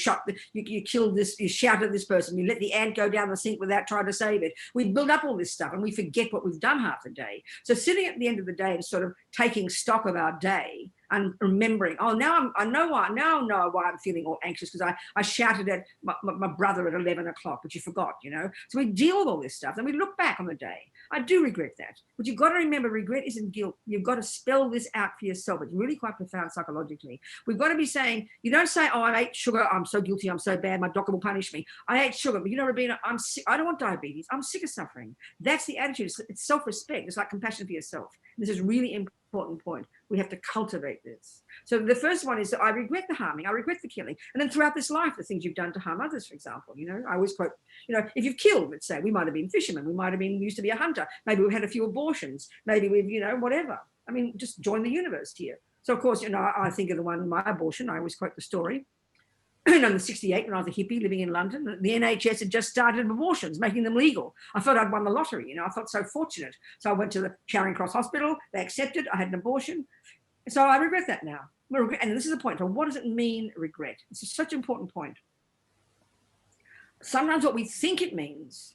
[SPEAKER 1] you killed this, you shouted at this person, you let the ant go down the sink without trying to save it. We build up all this stuff and we forget what we've done half the day. So sitting at the end of the day and sort of taking stock of our day and remembering, I know why I'm feeling all anxious because I shouted at my brother at 11 o'clock, but you forgot, So we deal with all this stuff and we look back on the day. I do regret that, but you've got to remember regret isn't guilt. You've got to spell this out for yourself. It's really quite profound psychologically. We've got to be saying, you don't say, oh, I ate sugar, I'm so guilty, I'm so bad, my doctor will punish me. I ate sugar, but Robina, I'm sick, I don't want diabetes, I'm sick of suffering. That's the attitude. It's self-respect. It's like compassion for yourself. This is really important point. We have to cultivate this. So the first one is that I regret the harming, I regret the killing. And then throughout this life, the things you've done to harm others, for example, I always quote, if you've killed, let's say, we might have been fishermen, we might have been used to be a hunter, maybe we've had a few abortions, maybe we've, whatever. I mean, just join the universe here. So of course, I think of the one, my abortion, I always quote the story. In 1968, when I was a hippie living in London, the NHS had just started abortions, making them legal. I thought I'd won the lottery, I felt so fortunate. So I went to the Charing Cross Hospital, they accepted, I had an abortion. So I regret that now. And this is the point. So what does it mean, regret? It's such an important point. Sometimes what we think it means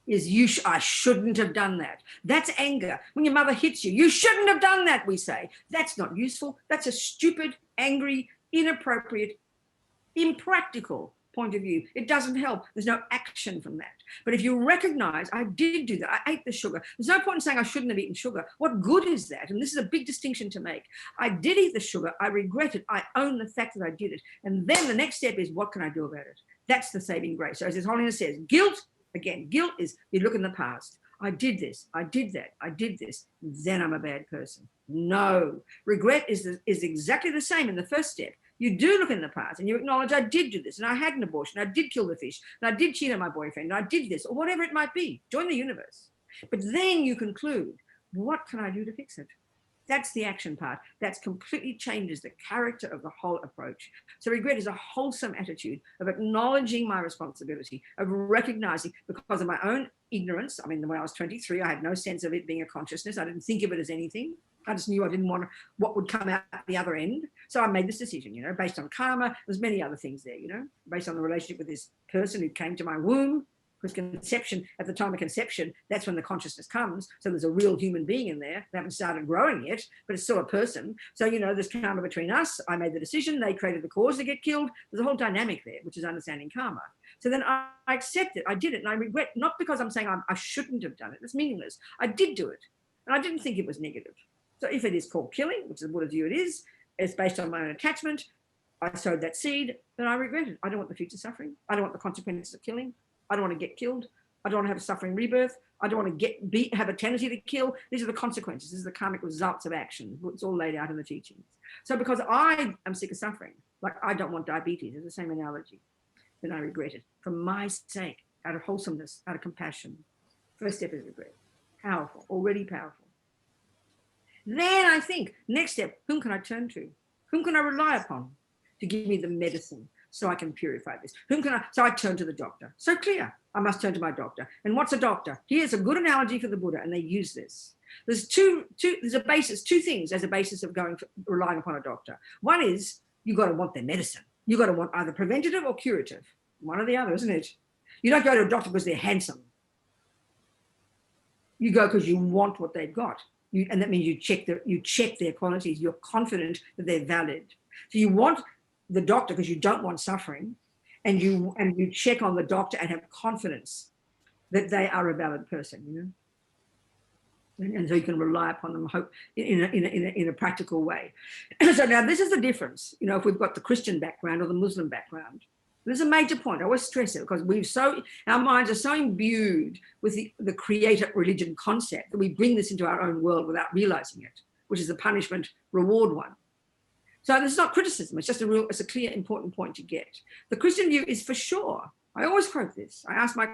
[SPEAKER 1] is I shouldn't have done that. That's anger. When your mother hits you, you shouldn't have done that, we say. That's not useful. That's a stupid, angry, inappropriate, impractical point of view. It doesn't help. There's no action from that. But if you recognize, I did do that, I ate the sugar. There's no point in saying I shouldn't have eaten sugar. What good is that? And this is a big distinction to make. I did eat the sugar. I regret it. I own the fact that I did it. And then the next step is, what can I do about it? That's the saving grace. So as His Holiness says, guilt, again, guilt is you look in the past. I did this, I did that, I did this, then I'm a bad person. No, regret is exactly the same in the first step. You do look in the past and you acknowledge, I did do this, and I had an abortion, I did kill the fish, and I did cheat on my boyfriend, and I did this, or whatever it might be. Join the universe. But then you conclude, what can I do to fix it? That's the action part. That completely changes the character of the whole approach. So regret is a wholesome attitude of acknowledging my responsibility, of recognizing, because of my own ignorance. I mean, when I was 23, I had no sense of it being a consciousness. I didn't think of it as anything. I just knew I didn't want what would come out the other end. So I made this decision, you know, based on karma. There's many other things there, you know, based on the relationship with this person who came to my womb. Because conception, at the time of conception, that's when the consciousness comes. So there's a real human being in there. They haven't started growing yet, but it's still a person. So, you know, there's karma between us. I made the decision. They created the cause to get killed. There's a whole dynamic there, which is understanding karma. So then I accept it. I did it. And I regret, not because I'm saying I shouldn't have done it. It's meaningless. I did do it. And I didn't think it was negative. So if it is called killing, which is what view it is, it's based on my own attachment. I sowed that seed, then I regret it. I don't want the future suffering. I don't want the consequences of killing. I don't want to get killed. I don't want to have a suffering rebirth. I don't want to have a tendency to kill. These are the consequences. This is the karmic results of action. It's all laid out in the teachings. So because I am sick of suffering, like I don't want diabetes, it's the same analogy, then I regret it for my sake, out of wholesomeness, out of compassion. First step is regret. Powerful, already powerful. Then I think, next step, whom can I turn to? Whom can I rely upon to give me the medicine so I can purify this? So I turn to the doctor. So clear, I must turn to my doctor. And what's a doctor? Here's a good analogy for the Buddha, and they use this. There's two things as a basis of relying upon a doctor. One is, you got to want their medicine. You got to want either preventative or curative. One or the other, isn't it? You don't go to a doctor because they're handsome. You go because you want what they've got. And that means you check their qualities. You're confident that they're valid. So you want the doctor because you don't want suffering, and you check on the doctor and have confidence that they are a valid person, you know, and so you can rely upon them, hope in a practical way. So now this is the difference, you know, if we've got the Christian background or the Muslim background. This is a major point. I always stress it because our minds are so imbued with the creator religion concept that we bring this into our own world without realizing it, which is a punishment reward one. So this is not criticism. It's just it's a clear, important point to get. The Christian view is for sure. I always quote this. I ask my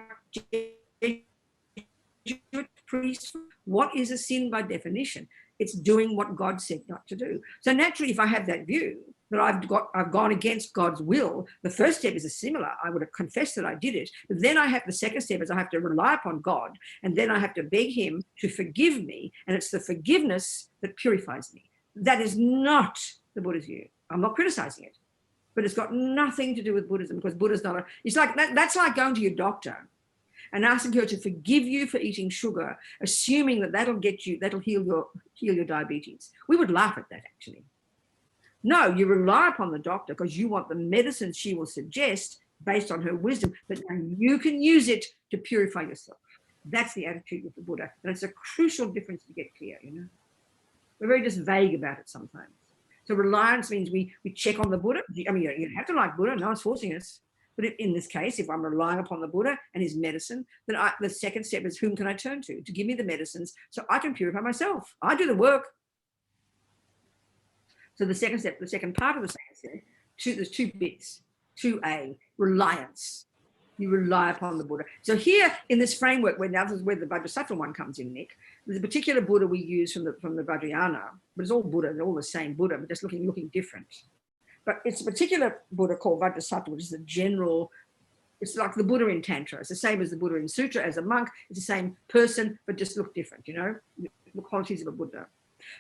[SPEAKER 1] priest, what is a sin by definition? It's doing what God said not to do. So naturally, if I have that view that I've gone against God's will, the first step is similar. I would have confessed that I did it. But then I have the second step is I have to rely upon God, and then I have to beg him to forgive me. And it's the forgiveness that purifies me. That is not the Buddha's view. I'm not criticizing it, but it's got nothing to do with Buddhism, because Buddha's not it's like that's like going to your doctor and asking her to forgive you for eating sugar, assuming that'll heal your diabetes. We would laugh at that, actually. No, you rely upon the doctor because you want the medicine she will suggest based on her wisdom, but you can use it to purify yourself. That's the attitude with the Buddha, and it's a crucial difference to get clear, you know. We're very just vague about it sometimes. So reliance means we check on the Buddha. I mean, you don't have to like Buddha, no one's forcing us. But in this case, if I'm relying upon the Buddha and his medicine, then the second step is, whom can I turn to give me the medicines so I can purify myself? I do the work. So the second step, the second part of the second step, there's two bits. 2A, reliance. You rely upon the Buddha. So here in this framework, now this is where the Vajrasattva one comes in, Nick. There's a particular Buddha we use from the Vajrayana, but it's all Buddha, they're all the same Buddha, but just looking different. But it's a particular Buddha called Vajrasattva, which is a general, it's like the Buddha in Tantra. It's the same as the Buddha in Sutra, as a monk. It's the same person, but just look different, you know, the qualities of a Buddha.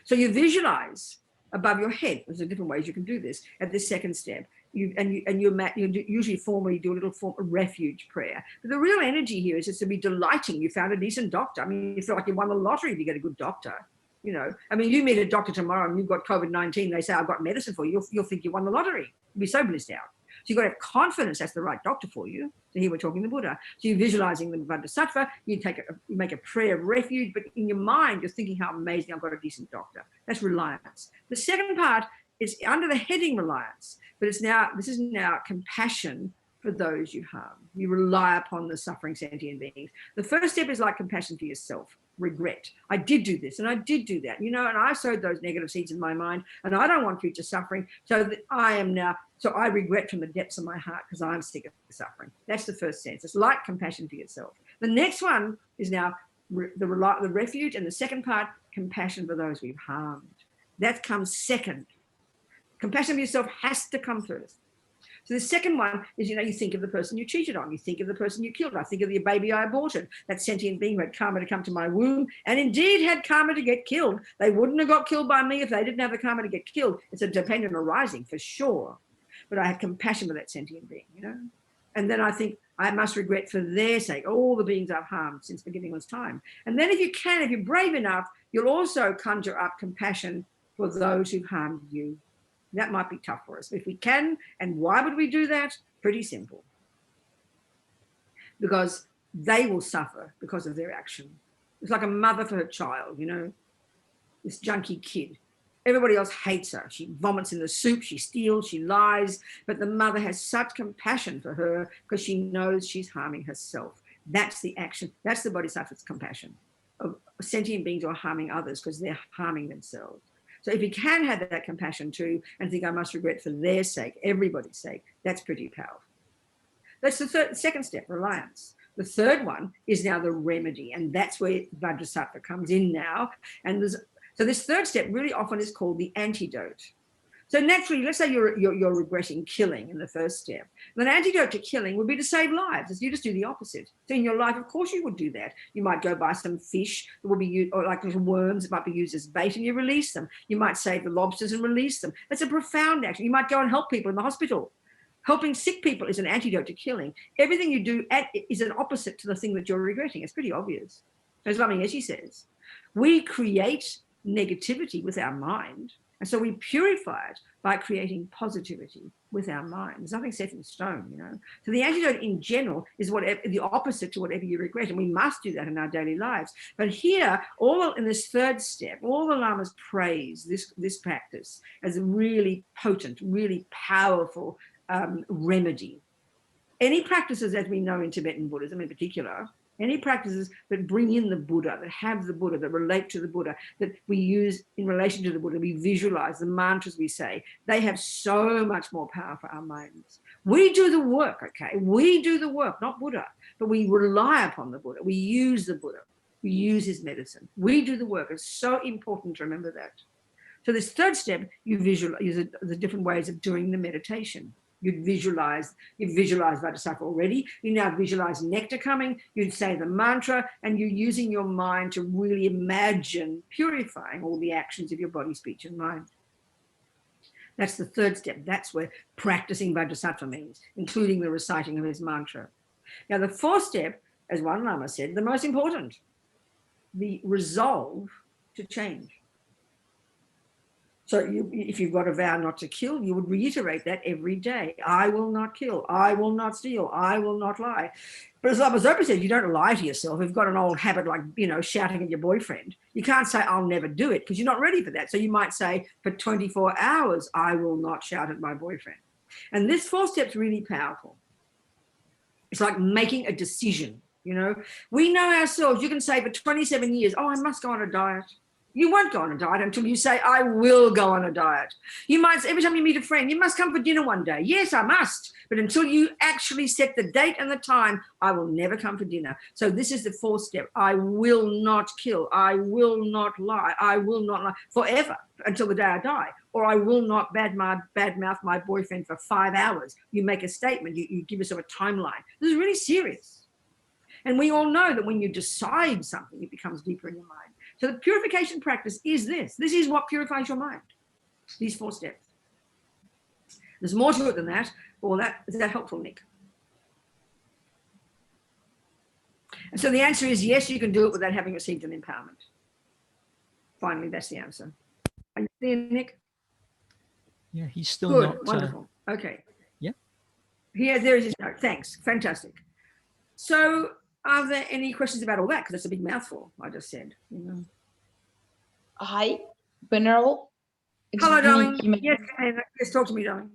[SPEAKER 1] So you visualize above your head. There's different ways you can do this. At this second step, you usually formally do a little form of refuge prayer. But the real energy here is just to be delighting. You found a decent doctor. I mean, you feel like you won the lottery if you get a good doctor. You know, I mean, you meet a doctor tomorrow and you've got COVID-19. They say, I've got medicine for you. You'll think you won the lottery. You'll be so blissed out. So you've got to have confidence that's the right doctor for you. So here we're talking the Buddha. So you're visualizing the Bodhisattva. You make a prayer of refuge, but in your mind, you're thinking how amazing I've got a decent doctor. That's reliance. The second part is under the heading reliance, but this is now compassion for those you harm. You rely upon the suffering sentient beings. The first step is like compassion for yourself. Regret. I did do this and I did do that, you know, and I sowed those negative seeds in my mind and I don't want future suffering. So I regret from the depths of my heart because I'm sick of suffering. That's the first sense. It's like compassion for yourself. The next one is now the refuge, and the second part, compassion for those we've harmed. That comes second. Compassion for yourself has to come first. So the second one is, you know, you think of the person you cheated on. You think of the person you killed. I think of the baby I aborted, that sentient being who had karma to come to my womb and indeed had karma to get killed. They wouldn't have got killed by me if they didn't have the karma to get killed. It's a dependent arising for sure. But I had compassion for that sentient being, you know. And then I think I must regret for their sake all the beings I've harmed since beginningless time. And then if you can, if you're brave enough, you'll also conjure up compassion for those who've harmed you. That might be tough for us. If we can, and why would we do that? Pretty simple. Because they will suffer because of their action. It's like a mother for her child, you know, this junkie kid. Everybody else hates her. She vomits in the soup, she steals, she lies, but the mother has such compassion for her because she knows she's harming herself. That's the action. That's the Bodhisattva's compassion of sentient beings who are harming others because they're harming themselves. So if you can have that compassion too and think I must regret for their sake, everybody's sake, that's pretty powerful. That's the second step, reliance. The third one is now the remedy, and that's where Vajrasattva comes in now. And so this third step really often is called the antidote. So naturally, let's say you're regretting killing in the first step. An antidote to killing would be to save lives. You just do the opposite. So in your life, of course, you would do that. You might go buy some fish that will be used, or like little worms that might be used as bait, and you release them. You might save the lobsters and release them. That's a profound action. You might go and help people in the hospital. Helping sick people is an antidote to killing. Everything you do is an opposite to the thing that you're regretting. It's pretty obvious. As Lama Yeshe says, we create negativity with our mind. And so we purify it by creating positivity with our mind. There's nothing set in stone, you know. So the antidote in general is the opposite to whatever you regret. And we must do that in our daily lives. But here, in this third step, all the lamas praise this practice as a really potent, really powerful remedy. Any practices, as we know in Tibetan Buddhism in particular, any practices that bring in the Buddha, that have the Buddha, that relate to the Buddha, that we use in relation to the Buddha, we visualize the mantras we say, they have so much more power for our minds. We do the work, okay? We do the work, not Buddha, but we rely upon the Buddha. We use the Buddha. We use his medicine. We do the work. It's so important to remember that. So this third step, you visualize the different ways of doing the meditation. You'd visualize Vajrasattva already. You now visualize nectar coming. You'd say the mantra, and you're using your mind to really imagine purifying all the actions of your body, speech, and mind. That's the third step. That's where practicing Vajrasattva means, including the reciting of his mantra. Now, the fourth step, as one Lama said, the most important, the resolve to change. So if you've got a vow not to kill, you would reiterate that every day. I will not kill. I will not steal. I will not lie. But as Lama Zopa said, you don't lie to yourself. If you've got an old habit like, you know, shouting at your boyfriend, you can't say, I'll never do it, because you're not ready for that. So you might say, for 24 hours, I will not shout at my boyfriend. And this fourth step's really powerful. It's like making a decision, you know. We know ourselves. You can say for 27 years, oh, I must go on a diet. You won't go on a diet until you say, I will go on a diet. You might, every time you meet a friend, you must come for dinner one day. Yes, I must. But until you actually set the date and the time, I will never come for dinner. So this is the fourth step. I will not kill. I will not lie. I will not lie forever until the day I die. Or I will not badmouth my boyfriend for 5 hours. You make a statement. You give yourself a timeline. This is really serious. And we all know that when you decide something, it becomes deeper in your mind. So the purification practice is this. This is what purifies your mind. These 4 steps. There's more to it than that. All that, is that helpful, Nick? And so the answer is yes, you can do it without having received an empowerment. Finally, that's the answer. Are you there, Nick?
[SPEAKER 2] Yeah, he's still
[SPEAKER 1] Good,
[SPEAKER 2] not.
[SPEAKER 1] wonderful. Okay.
[SPEAKER 2] Yeah.
[SPEAKER 1] Here, there is his note. Thanks, fantastic. So, are there any questions about all that? Because it's a big mouthful, I just said. You know.
[SPEAKER 9] Hi, Venerable. It's
[SPEAKER 1] Hello,
[SPEAKER 9] me,
[SPEAKER 1] darling.
[SPEAKER 9] Jimena.
[SPEAKER 1] Yes, talk to me, darling.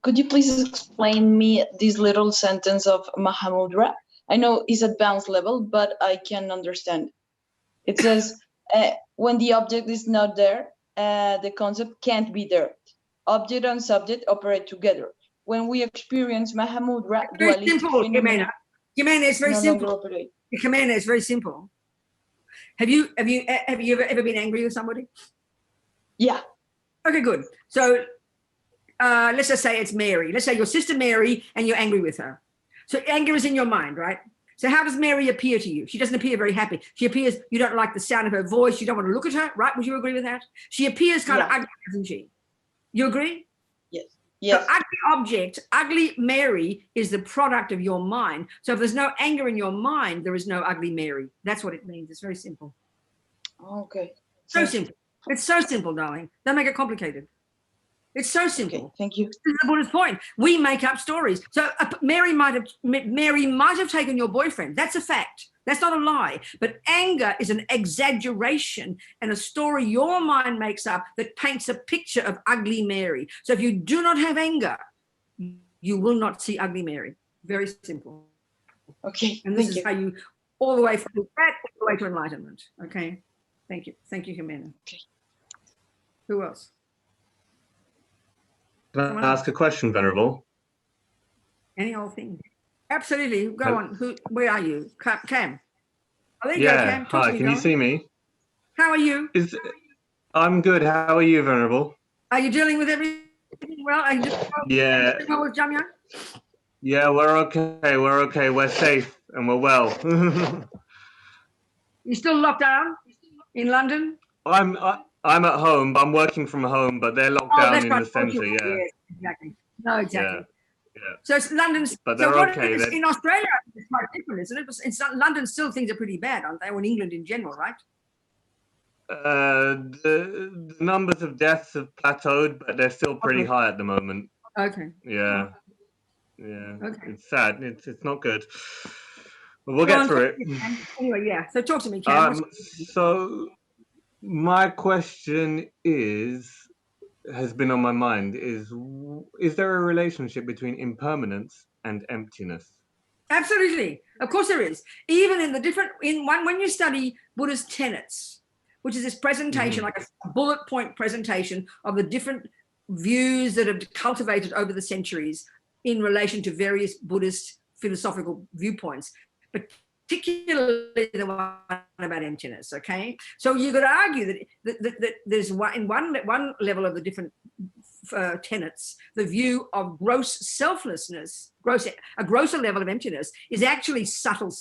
[SPEAKER 9] Could you please explain me this little sentence of Mahamudra? I know it's advanced level, but I can understand. It says, when the object is not there, the concept can't be there. Object and subject operate together. When we experience Mahamudra,
[SPEAKER 1] Very
[SPEAKER 9] dualistic
[SPEAKER 1] simple,
[SPEAKER 9] phenomena
[SPEAKER 1] Jimena, it's very
[SPEAKER 9] no
[SPEAKER 1] simple.
[SPEAKER 9] longer operate.
[SPEAKER 1] Jimena, it's very simple. Have you ever been angry with somebody?
[SPEAKER 9] Yeah.
[SPEAKER 1] Okay, good. So let's just say it's Mary. Let's say your sister Mary and you're angry with her. So anger is in your mind, right? So how does Mary appear to you? She doesn't appear very happy. She appears, you don't like the sound of her voice. You don't want to look at her, right? Would you agree with that? She appears kind of ugly, doesn't she? You agree?
[SPEAKER 9] Yes. Yes.
[SPEAKER 1] So ugly object, ugly Mary is the product of your mind. So if there's no anger in your mind, there is no ugly Mary. That's what it means. It's very simple.
[SPEAKER 9] Okay.
[SPEAKER 1] So simple. It's so simple, darling. Don't make it complicated. It's so simple.
[SPEAKER 9] Okay, thank you.
[SPEAKER 1] This is the Buddha's point. We make up stories. So Mary might have taken your boyfriend. That's a fact. That's not a lie. But anger is an exaggeration and a story your mind makes up that paints a picture of ugly Mary. So if you do not have anger, you will not see ugly Mary. Very simple.
[SPEAKER 9] Okay.
[SPEAKER 1] And this is how you, all the way from that, all the way to enlightenment. Okay. Thank you. Thank you, Jimena.
[SPEAKER 9] Okay.
[SPEAKER 1] Who else?
[SPEAKER 10] Can I ask a question, Venerable?
[SPEAKER 1] Any old thing. Absolutely. Go on. Where are you? Cam. Oh, there you go,
[SPEAKER 10] Yeah,
[SPEAKER 1] Cam. Talk to
[SPEAKER 10] hi,
[SPEAKER 1] me,
[SPEAKER 10] can you
[SPEAKER 1] darling.
[SPEAKER 10] see me?
[SPEAKER 1] How are you?
[SPEAKER 10] I'm good. How are you, Venerable?
[SPEAKER 1] Are you dealing with everything well? Are you doing
[SPEAKER 10] Yeah.
[SPEAKER 1] well with Jamyang?
[SPEAKER 10] Yeah, we're okay. We're okay. We're safe and we're well.
[SPEAKER 1] You still locked down in London?
[SPEAKER 10] I'm at home. I'm working from home, but they're locked down
[SPEAKER 1] that's
[SPEAKER 10] in
[SPEAKER 1] right.
[SPEAKER 10] the centre. Yeah.
[SPEAKER 1] Yes, exactly. No, exactly.
[SPEAKER 10] Yeah.
[SPEAKER 1] So it's London's.
[SPEAKER 10] But
[SPEAKER 1] So
[SPEAKER 10] they're
[SPEAKER 1] what
[SPEAKER 10] okay.
[SPEAKER 1] is in Australia? It's quite different, isn't it? It's not, London still things are pretty bad, aren't they? Or in England in general, right?
[SPEAKER 10] The numbers of deaths have plateaued, but they're still pretty high at the moment.
[SPEAKER 1] Okay.
[SPEAKER 10] Yeah. Yeah.
[SPEAKER 1] Okay.
[SPEAKER 10] It's sad. It's not good. But we'll get through it.
[SPEAKER 1] Anyway, yeah. So talk to me, Cam.
[SPEAKER 10] So my question has been on my mind is there a relationship between impermanence and emptiness?
[SPEAKER 1] Absolutely. Of course there is. Even in the different, when you study Buddhist tenets, which is this presentation, like a bullet point presentation of the different views that have cultivated over the centuries in relation to various Buddhist philosophical viewpoints, particularly the one about emptiness, okay? So you could argue that there's one level of the different tenets, the view of gross selflessness, a grosser level of emptiness is actually subtle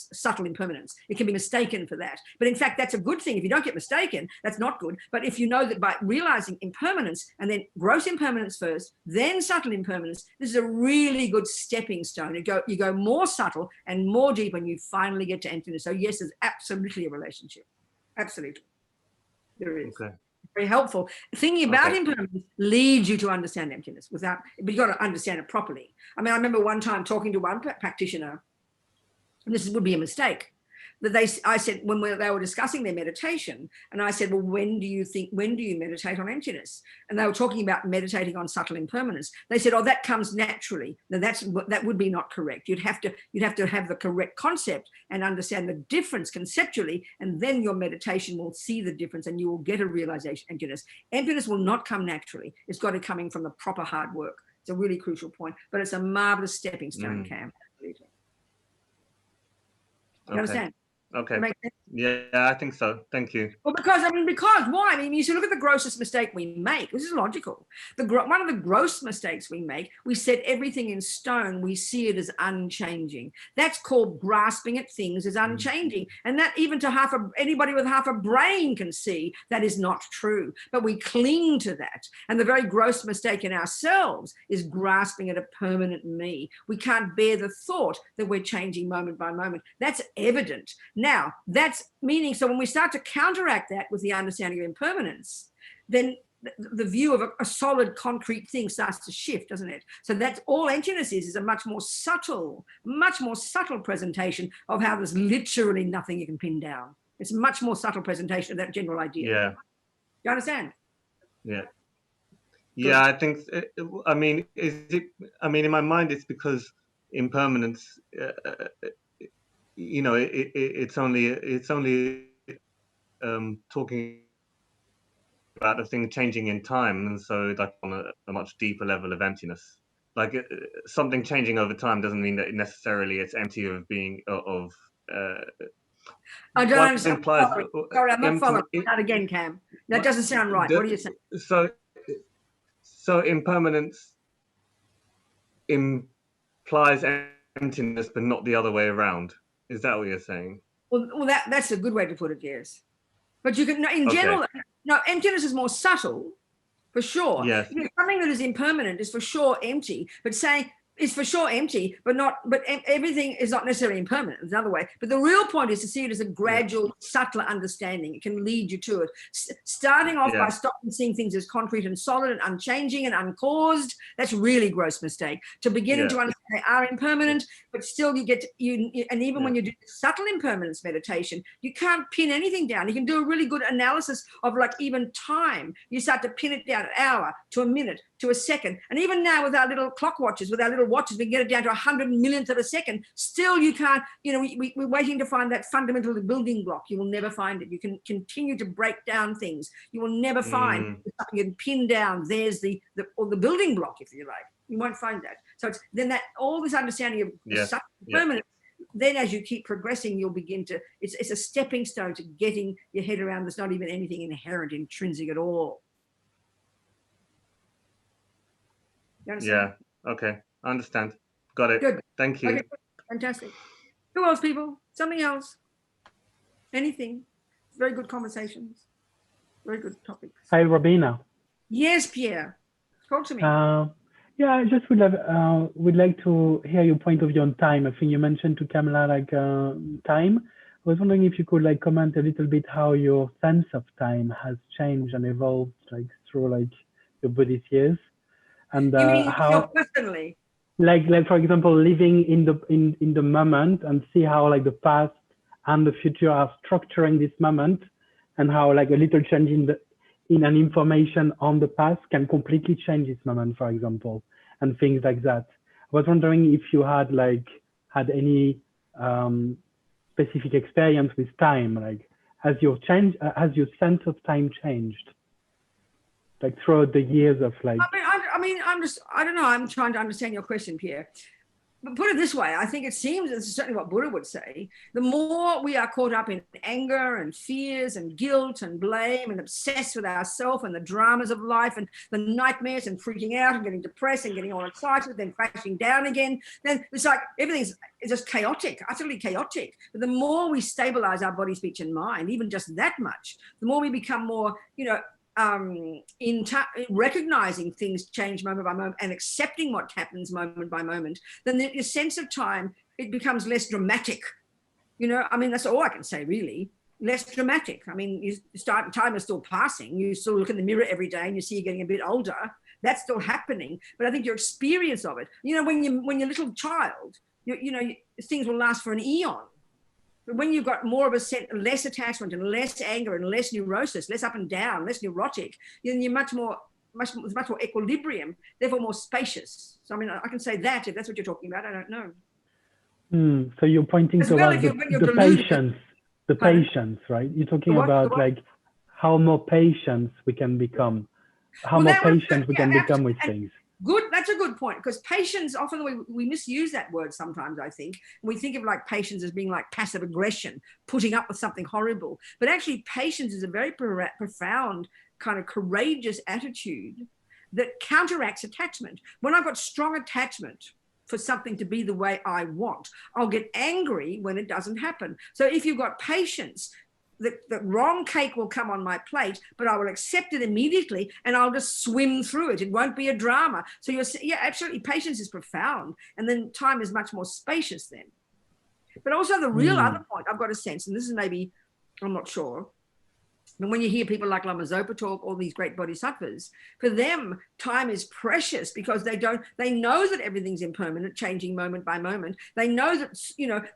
[SPEAKER 1] impermanence. It can be mistaken for that. But in fact, that's a good thing. If you don't get mistaken, that's not good. But if you know that by realizing impermanence and then gross impermanence first, then subtle impermanence, this is a really good stepping stone. You go more subtle and more deep and you finally get to emptiness. So yes, there's absolutely a relationship. Absolutely. There is. Okay. Very helpful. Thinking about impermanence leads you to understand emptiness but you got to understand it properly. I mean, I remember one time talking to one practitioner, and this would be a mistake, that I said, when they were discussing their meditation, and I said, well, when do you meditate on emptiness? And they were talking about meditating on subtle impermanence. They said, oh, that comes naturally. Now that would be not correct. You'd have to have the correct concept and understand the difference conceptually, and then your meditation will see the difference and you will get a realization of emptiness. Emptiness will not come naturally. It's got to coming from the proper hard work. It's a really crucial point, but it's a marvelous stepping stone, Cam. You understand?
[SPEAKER 10] Okay.
[SPEAKER 1] Make sense?
[SPEAKER 10] Yeah, I think so. Thank you.
[SPEAKER 1] Well, because why? I mean, you should look at the grossest mistake we make. This is logical. One of the gross mistakes we make, we set everything in stone. We see it as unchanging. That's called grasping at things as unchanging. And that even to anybody with half a brain can see that is not true. But we cling to that. And the very gross mistake in ourselves is grasping at a permanent me. We can't bear the thought that we're changing moment by moment. That's evident. Now, that's meaning, so when we start to counteract that with the understanding of impermanence, then the view of a solid concrete thing starts to shift, doesn't it? So that's all emptiness is a much more subtle presentation of how there's literally nothing you can pin down. It's a much more subtle presentation of that general idea.
[SPEAKER 10] Yeah.
[SPEAKER 1] You understand?
[SPEAKER 10] Yeah. Yeah, I think, I mean, in my mind, it's because impermanence, you know, it's only talking about a thing changing in time, and so like on a much deeper level of emptiness. Like something changing over time doesn't mean that necessarily it's empty of being
[SPEAKER 1] I don't understand. Sorry, I'm not following. That again, Cam. That doesn't sound right. What are you saying?
[SPEAKER 10] So impermanence implies emptiness, but not the other way around. Is that what you're saying?
[SPEAKER 1] Well, that's a good way to put it, yes. But you can, in general, no, emptiness is more subtle, for sure.
[SPEAKER 10] Yes.
[SPEAKER 1] Something that is impermanent is for sure empty, but saying is for sure empty, but everything is not necessarily impermanent. It's another way. But the real point is to see it as a gradual, subtler understanding. It can lead you to it. Starting off by stopping seeing things as concrete and solid and unchanging and uncaused, that's really gross mistake. To beginning to understand they are impermanent, but still you get and even when you do subtle impermanence meditation, you can't pin anything down. You can do a really good analysis of like even time. You start to pin it down an hour to a minute to a second. And even now with our little clock watches, with our little watches, we can get it down to 100 millionth of a second. Still you can't, we're waiting to find that fundamental building block. You will never find it. You can continue to break down things. You will never find something you can pin down. There's the building block, if you like. You won't find that. So it's then that all this understanding of such permanence, then as you keep progressing, you'll begin to, it's a stepping stone to getting your head around there's not even anything inherent, intrinsic at all. You understand?
[SPEAKER 10] Yeah, okay, I understand. Got it.
[SPEAKER 1] Good.
[SPEAKER 10] Thank you.
[SPEAKER 1] Okay. Fantastic. Who else, people? Something else? Anything? Very good conversations. Very good topics.
[SPEAKER 11] Hi, Robina.
[SPEAKER 1] Yes, Pierre. Talk to me.
[SPEAKER 11] Yeah, I just would like to hear your point of view on time. I think you mentioned to Kamala time. I was wondering if you could comment a little bit how your sense of time has changed and evolved through your Buddhist years, and
[SPEAKER 1] you mean
[SPEAKER 11] how
[SPEAKER 1] personally,
[SPEAKER 11] for example, living in the moment and see how the past and the future are structuring this moment, and how a little change in an information on the past can completely change this moment, for example, and things like that. I was wondering if you had had any specific experience with time, has your sense of time changed, throughout the years of
[SPEAKER 1] I don't know. I'm trying to understand your question, Pierre. But put it this way, I think it seems, this is certainly what Buddha would say, the more we are caught up in anger and fears and guilt and blame and obsessed with ourselves and the dramas of life and the nightmares and freaking out and getting depressed and getting all excited, then crashing down again, then it's like everything's just chaotic, utterly chaotic. But the more we stabilize our body, speech and mind, even just that much, the more we become more, recognizing things change moment by moment and accepting what happens moment by moment, then the sense of time, it becomes less dramatic. That's all I can say, really. Less dramatic. Time is still passing. You still look in the mirror every day and you see you're getting a bit older. That's still happening. But I think your experience of it, when you're a little child, things will last for an eon. But when you've got more of less attachment and less anger and less neurosis, less up and down, less neurotic, then you're much more equilibrium, therefore more spacious. So I can say that if that's what you're talking about. I don't know.
[SPEAKER 11] So you're pointing to the patience, patience, right? You're talking about how more patient we can become, how more patient we can become with things.
[SPEAKER 1] Good. That's a good point, because patience, often we misuse that word sometimes, I think. We think of like patience as being like passive aggression, putting up with something horrible. But actually patience is a very profound kind of courageous attitude that counteracts attachment. When I've got strong attachment for something to be the way I want, I'll get angry when it doesn't happen. So if you've got patience, the wrong cake will come on my plate, but I will accept it immediately and I'll just swim through it. It won't be a drama. So yeah, absolutely. Patience is profound. And then time is much more spacious then. But also the real other point I've got a sense, and this is maybe, I'm not sure, but when you hear people like Lama Zopa talk, all these great bodhisattvas, for them, time is precious because they know that everything's impermanent, changing moment by moment. They know that,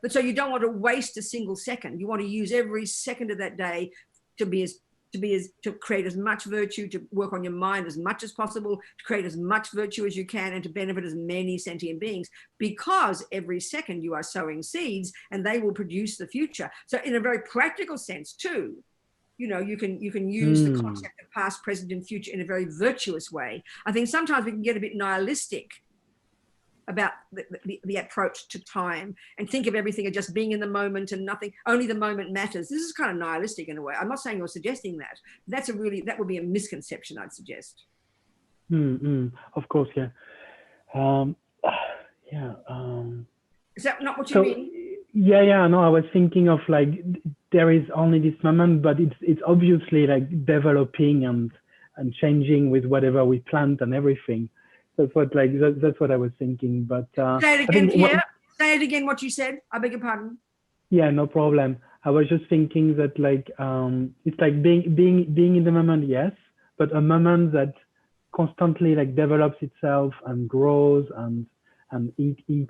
[SPEAKER 1] that so you don't want to waste a single second. You want to use every second of that day to create as much virtue, to work on your mind as much as possible, to create as much virtue as you can, and to benefit as many sentient beings, because every second you are sowing seeds and they will produce the future. So in a very practical sense too, you can use the concept of past, present, and future in a very virtuous way. I think sometimes we can get a bit nihilistic about the approach to time and think of everything as just being in the moment and nothing, only the moment matters. This is kind of nihilistic in a way. I'm not saying you're suggesting that. That would be a misconception, I'd suggest.
[SPEAKER 11] Of course, yeah.
[SPEAKER 1] Is that not what you mean?
[SPEAKER 11] Yeah, no, I was thinking of like, there is only this moment, but it's obviously like developing and changing with whatever we plant and everything. That's what I was thinking. But
[SPEAKER 1] say it again, Pierre. Say it again, what you said. I beg your pardon.
[SPEAKER 11] Yeah, no problem. I was just thinking that like it's like being in the moment, yes, but a moment that constantly like develops itself and grows and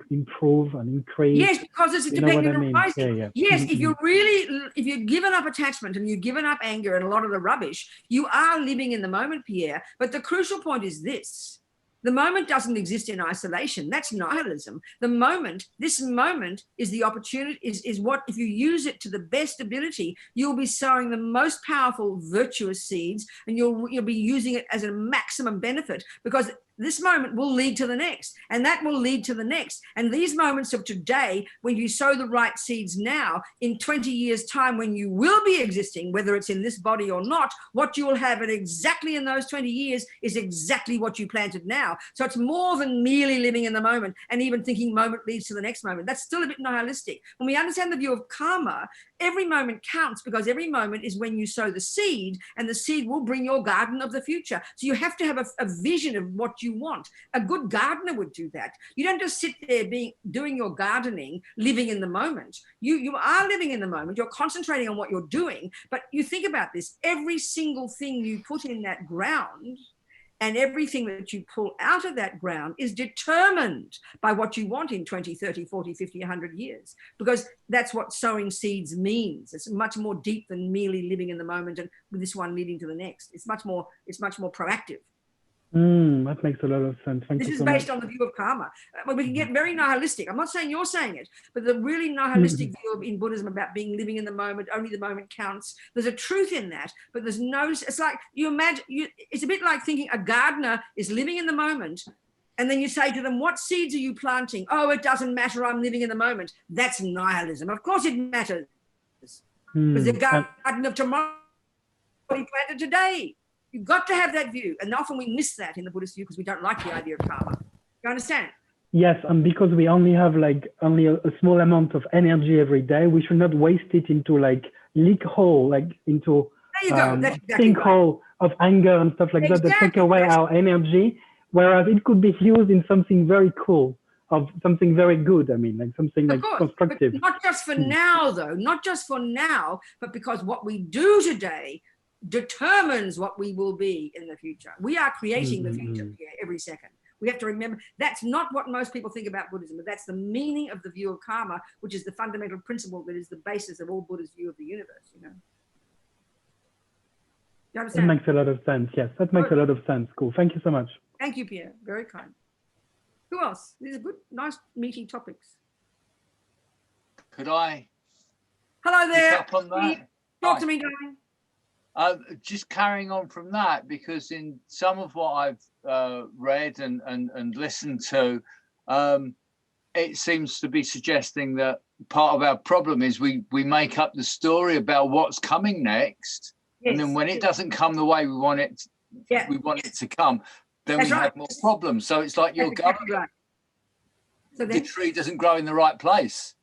[SPEAKER 11] improve and increase.
[SPEAKER 1] Yes, because it's dependent on rising.
[SPEAKER 11] Yeah.
[SPEAKER 1] Yes, if you've given up attachment and you've given up anger and a lot of the rubbish, you are living in the moment, Pierre. But the crucial point is this. The moment doesn't exist in isolation. That's nihilism. This moment is the opportunity, is what, if you use it to the best ability, you'll be sowing the most powerful virtuous seeds, and you'll be using it as a maximum benefit, because this moment will lead to the next, and that will lead to the next. And these moments of today, when you sow the right seeds now, in 20 years' time, when you will be existing, whether it's in this body or not, what you will have exactly in those 20 years is exactly what you planted now. So it's more than merely living in the moment and even thinking moment leads to the next moment. That's still a bit nihilistic. When we understand the view of karma, every moment counts, because every moment is when you sow the seed, and the seed will bring your garden of the future. So you have to have a vision of what you want. A good gardener would do that. You don't just sit there doing your gardening, living in the moment. You are living in the moment. You're concentrating on what you're doing. But you think about this, every single thing you put in that ground and everything that you pull out of that ground is determined by what you want in 20, 30, 40, 50, 100 years, because that's what sowing seeds means. It's much more deep than merely living in the moment and with this one leading to the next. It's much more proactive.
[SPEAKER 11] That makes a lot of sense. Thank you so much.
[SPEAKER 1] This is based on the view of karma. But we can get very nihilistic. I'm not saying you're saying it, but the really nihilistic view in Buddhism about living in the moment, only the moment counts. There's a truth in that, but there's no, it's like it's a bit like thinking a gardener is living in the moment, and then you say to them, what seeds are you planting? Oh, it doesn't matter, I'm living in the moment. That's nihilism. Of course it matters. Because the garden of tomorrow is planted today. You've got to have that view. And often we miss that in the Buddhist view because we don't like the idea of karma. You understand?
[SPEAKER 11] Yes, and because we only have only a small amount of energy every day, we should not waste it into leak hole, into sinkhole of anger and stuff like that take away our energy, whereas it could be used in something very cool, of something very good. I mean, something constructive.
[SPEAKER 1] But not just for now, though, not just for now, but because what we do today determines what we will be in the future. We are creating the future every second. We have to remember that's not what most people think about Buddhism, but that's the meaning of the view of karma, which is the fundamental principle that is the basis of all Buddha's view of the universe. You understand?
[SPEAKER 11] That makes a lot of sense. Yes, that makes a lot of sense. Cool. Thank you so much.
[SPEAKER 1] Thank you, Pierre. Very kind. Who else? These are good, nice, meaty topics.
[SPEAKER 12] Could I?
[SPEAKER 1] Hello there.
[SPEAKER 12] Pick up on that?
[SPEAKER 1] Talk to me, darling.
[SPEAKER 12] Just carrying on from that, because in some of what I've read and listened to, it seems to be suggesting that part of our problem is we make up the story about what's coming next,
[SPEAKER 1] yes.
[SPEAKER 12] And then when it doesn't come the way we want it, we want it to come, then we have more problems. So it's like you're going,
[SPEAKER 1] right. So
[SPEAKER 12] the tree doesn't grow in the right place.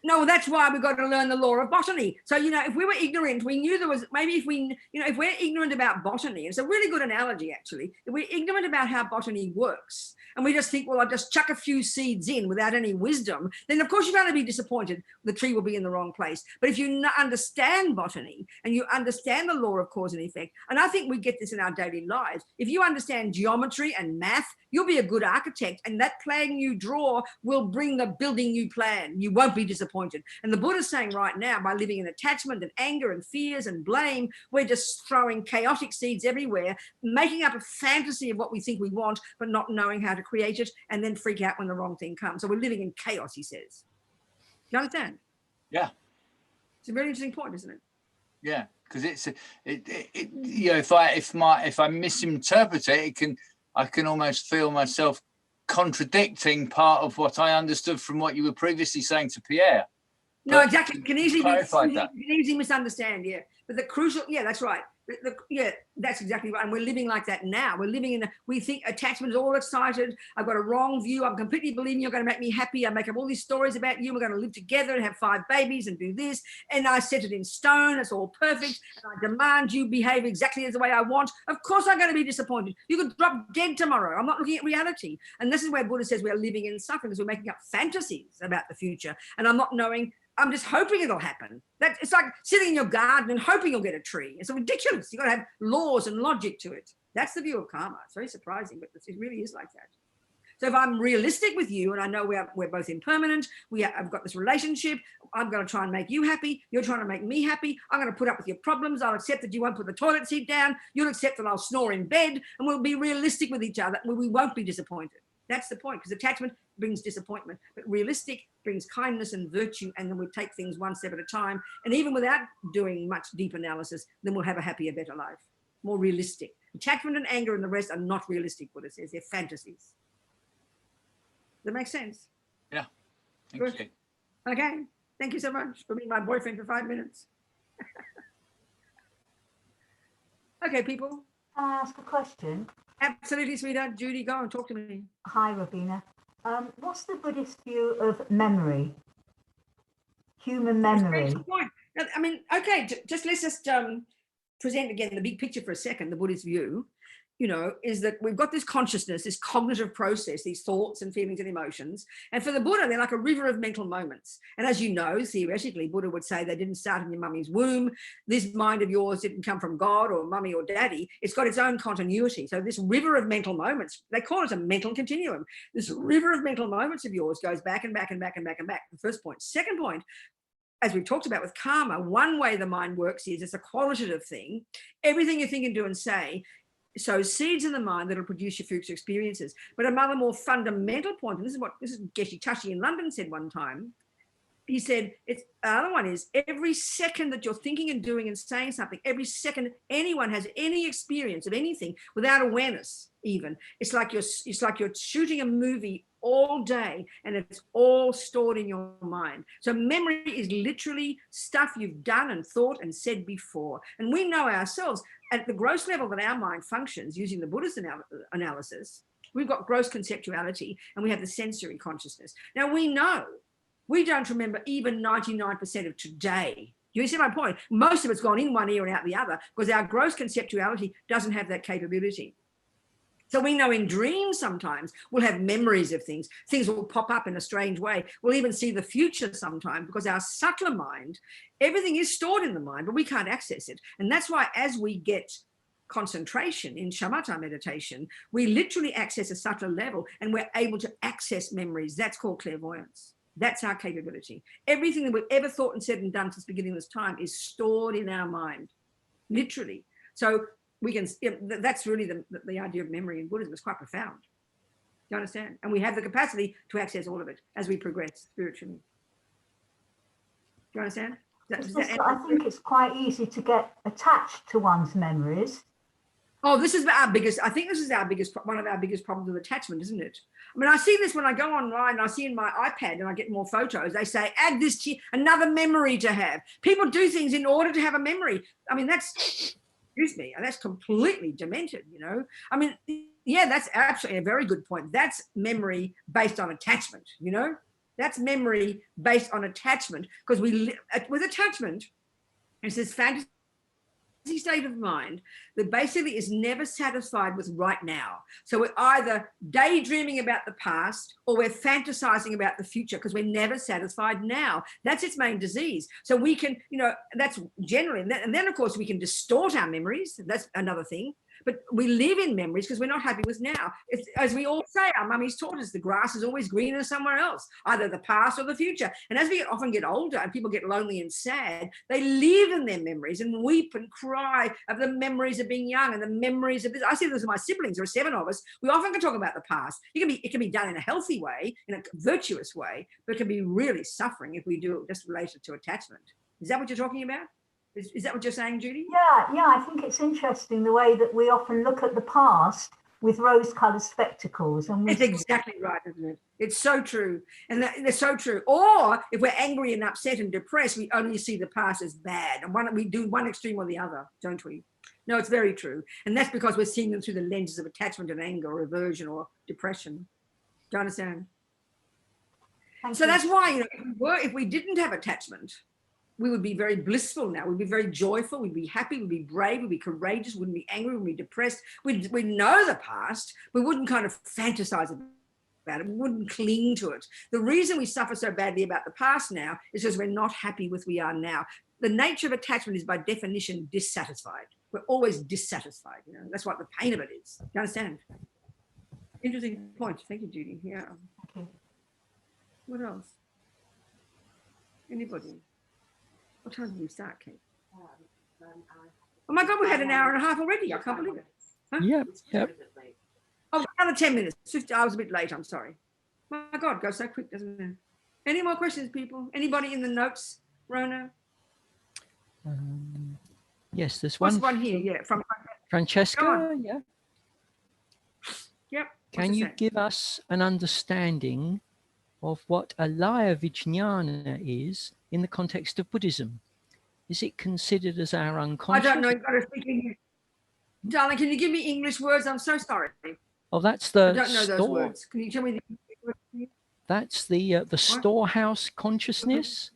[SPEAKER 1] No, that's why we've got to learn the law of botany. So, you know, if we were ignorant, we knew there was, maybe if we, you know, if we're ignorant about botany, it's a really good analogy, actually. If we're ignorant about how botany works, and we just think, well, I'll just chuck a few seeds in without any wisdom, then of course you're going to be disappointed. The tree will be in the wrong place. But if you understand botany and you understand the law of cause and effect, and I think we get this in our daily lives, if you understand geometry and math, you'll be a good architect, and that plan you draw will bring the building you plan. You won't be disappointed. And the Buddha's saying right now, by living in attachment and anger and fears and blame, we're just throwing chaotic seeds everywhere, making up a fantasy of what we think we want, but not knowing how to create it, and then freak out when the wrong thing comes. So we're living in chaos, he says. Do you understand?
[SPEAKER 12] Yeah.
[SPEAKER 1] It's a very interesting point, isn't it?
[SPEAKER 12] Yeah, because you know, if I misinterpret it, I can almost feel myself contradicting part of what I understood from what you were previously saying to Pierre.
[SPEAKER 1] No, exactly. You can easily misunderstand, yeah. But the crucial, yeah, that's right. Yeah, that's exactly right. And we're living like that now. We're living in, we think attachment is all excited. I've got a wrong view. I'm completely believing you're going to make me happy. I make up all these stories about you. We're going to live together and have 5 babies and do this. And I set it in stone. It's all perfect. And I demand you behave exactly as the way I want. Of course, I'm going to be disappointed. You could drop dead tomorrow. I'm not looking at reality. And this is where Buddha says we're living in suffering, because we're making up fantasies about the future. And I'm not knowing, I'm just hoping it'll happen. It's like sitting in your garden and hoping you'll get a tree. It's ridiculous. You've got to have laws and logic to it. That's the view of karma. It's very surprising, but it really is like that. So if I'm realistic with you, and I know we're both impermanent, I've got this relationship, I'm going to try and make you happy, you're trying to make me happy, I'm going to put up with your problems, I'll accept that you won't put the toilet seat down, you'll accept that I'll snore in bed, and we'll be realistic with each other, we won't be disappointed. That's the point, because attachment brings disappointment, but realistic brings kindness and virtue, and then we take things one step at a time. And even without doing much deep analysis, then we'll have a happier, better life, more realistic. Attachment and anger and the rest are not realistic, Buddha says, they're fantasies. Does that make sense?
[SPEAKER 12] Yeah, thank
[SPEAKER 1] Good.
[SPEAKER 12] you.
[SPEAKER 1] Okay, thank you so much for being my boyfriend for 5 minutes. Okay, people.
[SPEAKER 13] Can I ask a question?
[SPEAKER 1] Absolutely, sweetheart. Judy, go and talk to me.
[SPEAKER 13] Hi, Robina. What's the Buddhist view of memory? Human memory.
[SPEAKER 1] That's a great point. I mean, okay, let's just present again the big picture for a second. The Buddhist view, you know, is that we've got this consciousness, this cognitive process, these thoughts and feelings and emotions. And for the Buddha, they're like a river of mental moments. And as you know, theoretically, Buddha would say they didn't start in your mummy's womb. This mind of yours didn't come from God or mummy or daddy. It's got its own continuity. So this river of mental moments, they call it a mental continuum. This river of mental moments of yours goes back and back and back and back and back. The first point. Second point, as we've talked about with karma, one way the mind works is it's a qualitative thing. Everything you think and do and say, so seeds in the mind that'll produce your future experiences. But another more fundamental point, and this is Geshe Tashi in London said one time. He said, the other one is every second that you're thinking and doing and saying something, every second anyone has any experience of anything without awareness, even it's like you're shooting a movie all day, and it's all stored in your mind. So memory is literally stuff you've done and thought and said before. And we know ourselves at the gross level that our mind functions using the Buddhist analysis. We've got gross conceptuality and we have the sensory consciousness. Now we know we don't remember even 99% of today. You see my point? Most of it's gone in one ear and out the other because our gross conceptuality doesn't have that capability. So we know in dreams sometimes we'll have memories of things. Things will pop up in a strange way. We'll even see the future sometimes because our subtler mind, everything is stored in the mind, but we can't access it. And that's why as we get concentration in shamatha meditation, we literally access a subtler level and we're able to access memories. That's called clairvoyance. That's our capability. Everything that we've ever thought and said and done since the beginning of this time is stored in our mind, literally. So we can, that's really the idea of memory in Buddhism. Is quite profound. Do you understand? And we have the capacity to access all of it as we progress spiritually. Do you understand? Does
[SPEAKER 13] I think it's quite easy to get attached to one's memories.
[SPEAKER 1] Oh, this is our biggest, I think this is one of our biggest problems with attachment, isn't it? I mean, I see this when I go online, I see in my iPad and I get more photos, they say, add this to another memory to have. People do things in order to have a memory. I mean, that's, excuse me, that's completely demented, you know? I mean, yeah, that's absolutely a very good point. That's memory based on attachment, you know? That's memory based on attachment, because with attachment, it's this fantasy state of mind that basically is never satisfied with right now. So we're either daydreaming about the past or we're fantasizing about the future, because we're never satisfied now. That's its main disease. So we can, you know, that's generally, and then of course we can distort our memories. That's another thing. But we live in memories because we're not happy with now. It's, as we all say, our mummies taught us, the grass is always greener somewhere else, either the past or the future. And as we often get older and people get lonely and sad, they live in their memories and weep and cry of the memories of being young and the memories of this. I see this with my siblings. There are 7 of us. We often can talk about the past. It can be done in a healthy way, in a virtuous way, but it can be really suffering if we do it just related to attachment. Is that what you're talking about? Is that what you're saying, Judy?
[SPEAKER 13] Yeah, I think it's interesting the way that we often look at the past with rose-colored spectacles. And
[SPEAKER 1] it's exactly right, isn't it? It's so true. And they're so true. Or if we're angry and upset and depressed, we only see the past as bad. And we do one extreme or the other, don't we? No, it's very true. And that's because we're seeing them through the lenses of attachment and anger or aversion or depression. Do you understand? So that's why, you know, if we didn't have attachment, we would be very blissful now. We'd be very joyful. We'd be happy. We'd be brave. We'd be courageous. We wouldn't be angry. We wouldn't be depressed. We'd know the past. We wouldn't kind of fantasize about it. We wouldn't cling to it. The reason we suffer so badly about the past now is because we're not happy with who we are now. The nature of attachment is by definition dissatisfied. We're always dissatisfied. You know, that's what the pain of it is. Do you understand? Interesting point. Thank you, Judy. Yeah.
[SPEAKER 13] Okay.
[SPEAKER 1] What else? Anybody? What time did we start, Kate? Oh my God, we had an hour and a half already. I can't believe it. Huh?
[SPEAKER 2] Yep.
[SPEAKER 1] Oh, another 10 minutes. 50, I was a bit late. I'm sorry. My God, goes so quick, doesn't it? Any more questions, people? Anybody in the notes, Rona?
[SPEAKER 2] Yes, there's
[SPEAKER 1] What's
[SPEAKER 2] one.
[SPEAKER 1] One here, yeah, from
[SPEAKER 2] Francesca. Yeah.
[SPEAKER 1] Yep.
[SPEAKER 2] Can you give us an understanding of what alaya vijnana is in the context of Buddhism? Is it considered as our unconscious?
[SPEAKER 1] I don't know. You've got to speak English. Darling, can you give me English words? I'm so sorry.
[SPEAKER 2] Oh, that's the.
[SPEAKER 1] I don't know those words. Can you tell me the English words?
[SPEAKER 2] That's the storehouse consciousness.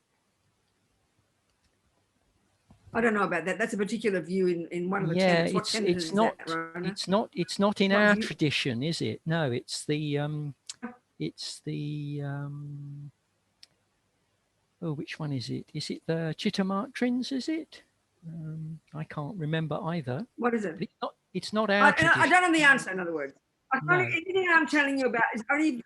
[SPEAKER 1] I don't know about that. That's a particular view in one of the tenets. What tenet is
[SPEAKER 2] not.
[SPEAKER 1] That, Rona?
[SPEAKER 2] It's not in our tradition, is it? No, it's the. Oh, which one is it? Is it the Chittamatrins? Is it? I can't remember either.
[SPEAKER 1] What is it?
[SPEAKER 2] It's not our tradition.
[SPEAKER 1] I don't know the answer. In other words, anything I'm telling you about is only.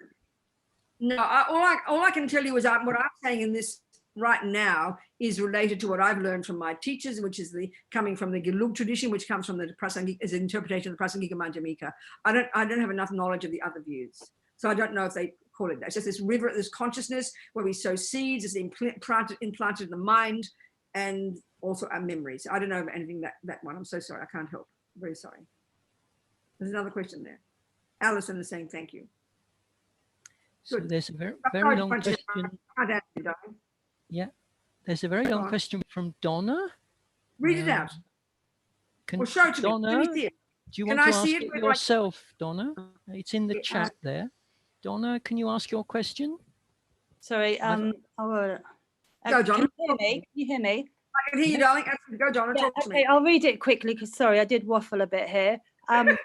[SPEAKER 1] No, all I can tell you is what I'm saying in this right now is related to what I've learned from my teachers, which is coming from the Gelug tradition, which comes from the Prasangika, as an interpretation of the Prasangika Madhyamika. I don't have enough knowledge of the other views, so I don't know if they call it that. It's just this river, this consciousness where we sow seeds, it's implanted in the mind, and also our memories. I don't know of anything that one. I'm so sorry. I can't help. I'm very sorry. There's another question there. Alison is saying thank you.
[SPEAKER 2] So there's a very long question. Yeah, there's a very long question from Donna.
[SPEAKER 1] Read it out. Or show it to
[SPEAKER 2] Donna,
[SPEAKER 1] me. Let me see it.
[SPEAKER 2] Do you want to ask it yourself, Donna? It's in the chat there. Donna, can you ask your question?
[SPEAKER 14] Sorry.
[SPEAKER 1] Go, Donna.
[SPEAKER 14] Can you hear me?
[SPEAKER 1] I can hear you, darling. Go, Donna. Talk to me.
[SPEAKER 14] I'll read it quickly because, sorry, I did waffle a bit here. I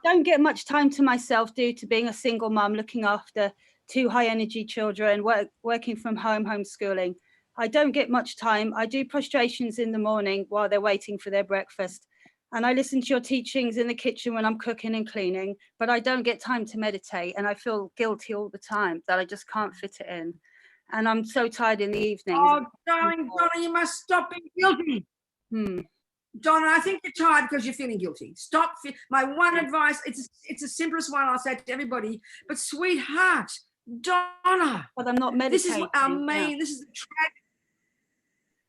[SPEAKER 14] don't get much time to myself due to being a single mum, looking after 2 high-energy children, working from home, homeschooling. I don't get much time. I do prostrations in the morning while they're waiting for their breakfast. And I listen to your teachings in the kitchen when I'm cooking and cleaning, but I don't get time to meditate. And I feel guilty all the time that I just can't fit it in. And I'm so tired in the evenings.
[SPEAKER 1] Oh, darling, Donna, you must stop being guilty. Donna, I think you're tired because you're feeling guilty. Stop. My one advice, it's the simplest one I'll say to everybody, but sweetheart, Donna.
[SPEAKER 14] But I'm not meditating.
[SPEAKER 1] This is our main, this is the tragic.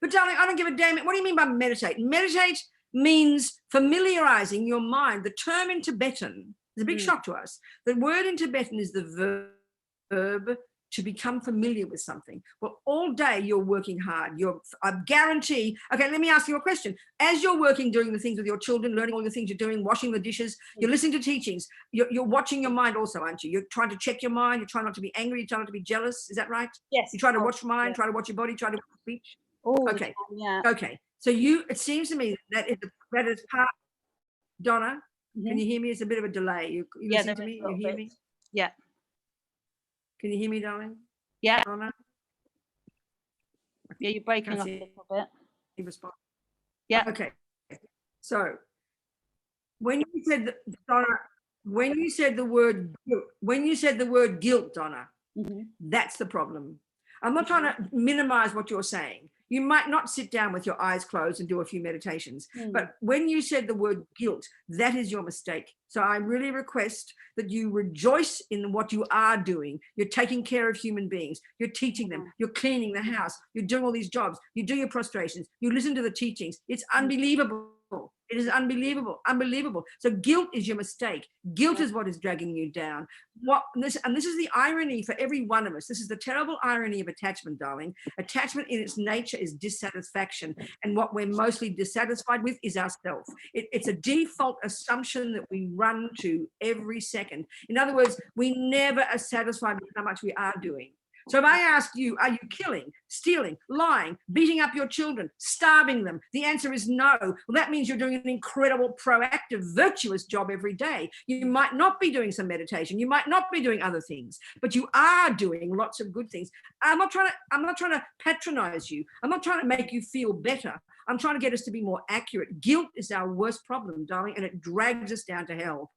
[SPEAKER 1] But darling, I don't give a damn. What do you mean by meditate? Meditate means familiarizing your mind. The term in Tibetan is a big shock to us. The word in Tibetan is the verb to become familiar with something. Well, all day you're working hard. I guarantee, okay, let me ask you a question. As you're working, doing the things with your children, learning all the things you're doing, washing the dishes, you're listening to teachings, you're watching your mind also, aren't you? You're trying to check your mind, you're trying not to be angry, you're trying not to be jealous, is that right?
[SPEAKER 14] Yes.
[SPEAKER 1] You try to watch your mind, try to watch your body, try to watch speech. Okay.
[SPEAKER 14] Yeah.
[SPEAKER 1] Okay. So it seems to me that is part. Donna, can you hear me? It's a bit of a delay. You listen to me? You hear me?
[SPEAKER 14] Yeah.
[SPEAKER 1] Can you hear me, darling?
[SPEAKER 14] Yeah.
[SPEAKER 1] Donna?
[SPEAKER 14] Yeah, you're breaking up a little bit.
[SPEAKER 1] Respond.
[SPEAKER 14] Yeah.
[SPEAKER 1] Okay. So when you said Donna, when you said the word guilt, Donna, that's the problem. I'm not trying to minimize what you're saying. You might not sit down with your eyes closed and do a few meditations, but when you said the word guilt, that is your mistake. So I really request that you rejoice in what you are doing. You're taking care of human beings. You're teaching them. You're cleaning the house. You're doing all these jobs. You do your prostrations. You listen to the teachings. It's unbelievable. It is unbelievable, unbelievable. So guilt is your mistake. Guilt is what is dragging you down. This is the irony for every one of us. This is the terrible irony of attachment, darling. Attachment in its nature is dissatisfaction. And what we're mostly dissatisfied with is ourselves. It's a default assumption that we run to every second. In other words, we never are satisfied with how much we are doing. So if I ask you, are you killing, stealing, lying, beating up your children, starving them? The answer is no. Well, that means you're doing an incredible, proactive, virtuous job every day. You might not be doing some meditation. You might not be doing other things, but you are doing lots of good things. I'm not trying to patronize you. I'm not trying to make you feel better. I'm trying to get us to be more accurate. Guilt is our worst problem, darling, and it drags us down to hell.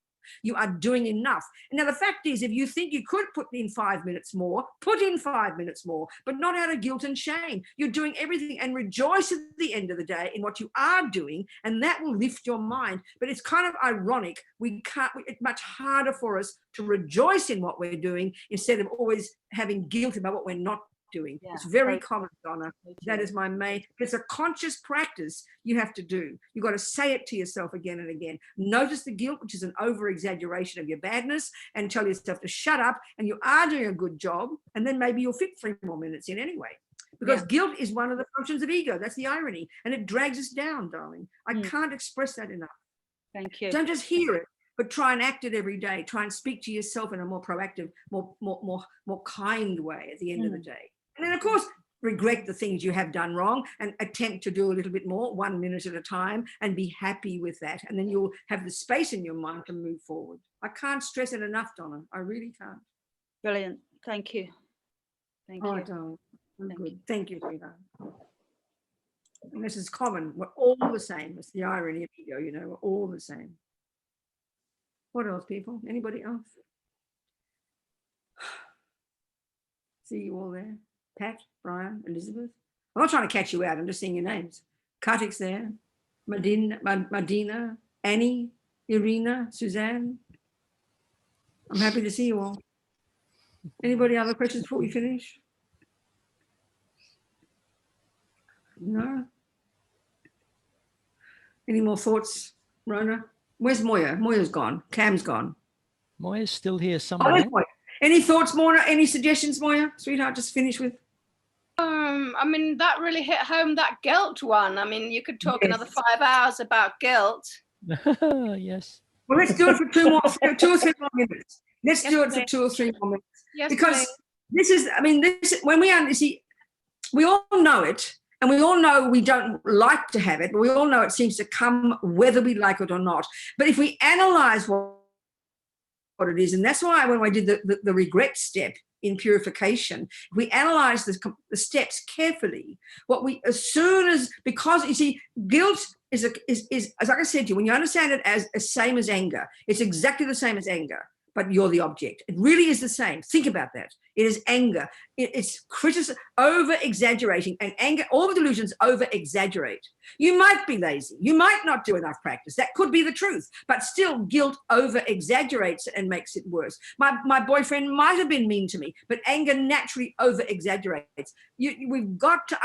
[SPEAKER 1] You are doing enough. Now, the fact is, if you think you could put in 5 minutes more, put in 5 minutes more, but not out of guilt and shame. You're doing everything, and rejoice at the end of the day in what you are doing, and that will lift your mind. But it's kind of ironic. It's much harder for us to rejoice in what we're doing instead of always having guilt about what we're not doing. It's very common, Donna. That is my main. It's a conscious practice you have to do. You've got to say it to yourself again and again. Notice the guilt, which is an over-exaggeration of your badness, and tell yourself to shut up, and you are doing a good job, and then maybe you'll fit 3 more minutes in anyway. Because guilt is one of the functions of ego. That's the irony. And it drags us down, darling. I can't express that enough.
[SPEAKER 14] Thank you.
[SPEAKER 1] Don't just hear it, but try and act it every day. Try and speak to yourself in a more proactive, more kind way at the end of the day. And then, of course, regret the things you have done wrong and attempt to do a little bit more, 1 minute at a time, and be happy with that. And then you'll have the space in your mind to move forward. I can't stress it enough, Donna. I really can't.
[SPEAKER 14] Brilliant. Thank you. Thank you.
[SPEAKER 1] Darling. Good. Thank you, sweetheart. And this is common. We're all the same. It's the irony of ego, you know, we're all the same. What else, people? Anybody else? See you all there. Pat, Brian, Elizabeth. I'm not trying to catch you out. I'm just seeing your names. Kartik's there. Madina, Annie, Irina, Suzanne. I'm happy to see you all. Anybody other questions before we finish? No? Any more thoughts, Rona? Where's Moya? Moya's gone. Cam's gone.
[SPEAKER 2] Moya's still here somewhere.
[SPEAKER 1] Moya. Any thoughts, Moya? Any suggestions, Moya? Sweetheart, just finish with.
[SPEAKER 15] I mean, that really hit home, that guilt one. I mean, you could talk another 5 hours about guilt.
[SPEAKER 2] Yes.
[SPEAKER 1] Well, let's do it for 2 or 3 more minutes. Let's do it for 2 or 3 more minutes.
[SPEAKER 15] Yes,
[SPEAKER 1] because
[SPEAKER 15] please.
[SPEAKER 1] this is, I mean, this, when we see, we all know it, and we all know we don't like to have it, but we all know it seems to come whether we like it or not. But if we analyze what it is, and that's why when I did the regret step in purification, we analyze the steps carefully. Because you see, guilt is as like I said to you, when you understand it as the same as anger, it's exactly the same as anger, but you're the object. It really is the same. Think about that. It is anger. It's over-exaggerating, and anger, all the delusions over-exaggerate. You might be lazy. You might not do enough practice. That could be the truth, but still guilt over-exaggerates it and makes it worse. My boyfriend might have been mean to me, but anger naturally over-exaggerates. We've got to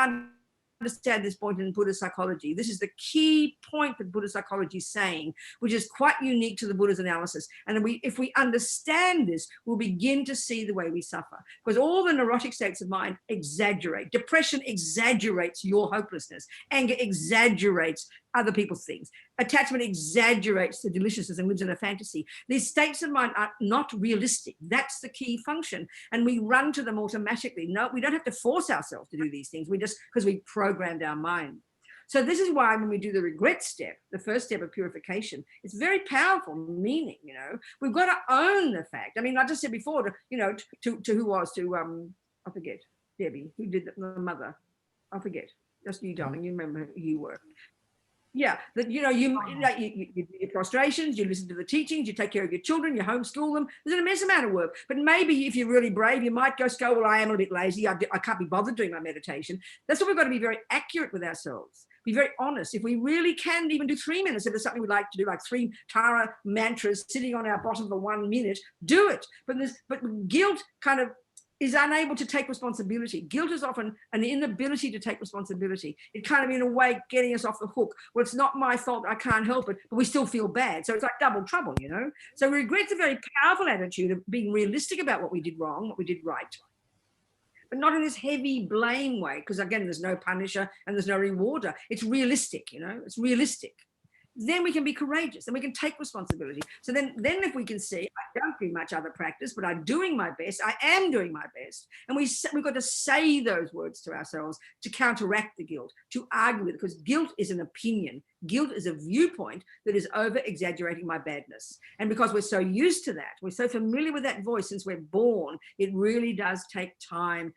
[SPEAKER 1] understand this point in Buddhist psychology. This is the key point that Buddhist psychology is saying, which is quite unique to the Buddha's analysis. And if we understand this, we'll begin to see the way we suffer. Because all the neurotic states of mind exaggerate. Depression exaggerates your hopelessness. Anger exaggerates other people's things. Attachment exaggerates the deliciousness and lives in a fantasy. These states of mind are not realistic. That's the key function. And we run to them automatically. No, we don't have to force ourselves to do these things. We just, because we programmed our mind. So this is why when we do the regret step, the first step of purification, it's very powerful, meaning, you know, we've got to own the fact. I mean, I just said before, to who was, I forget, Debbie, who did the mother, I forget, just you, darling, you remember who you were. Yeah, that you do your prostrations, you listen to the teachings, you take care of your children, you homeschool them. There's an immense amount of work. But maybe if you're really brave, you might go, well, I am a bit lazy. I can't be bothered doing my meditation. That's why we've got to be very accurate with ourselves. Be very honest. If we really can even do 3 minutes, if there's something we'd like to do, like 3 Tara mantras sitting on our bottom for 1 minute, do it. But guilt kind of is unable to take responsibility. Guilt is often an inability to take responsibility. It kind of, in a way, getting us off the hook. Well, it's not my fault, I can't help it, but we still feel bad. So it's like double trouble, you know? So regret's a very powerful attitude of being realistic about what we did wrong, what we did right, but not in this heavy blame way, because again, there's no punisher and there's no rewarder. It's realistic, you know, it's realistic. Then we can be courageous and we can take responsibility. So then if we can see, I don't do much other practice, but I'm doing my best, I am doing my best. And we've got to say those words to ourselves to counteract the guilt, to argue with it, because guilt is an opinion. Guilt is a viewpoint that is over-exaggerating my badness. And because we're so used to that, we're so familiar with that voice since we're born, it really does take time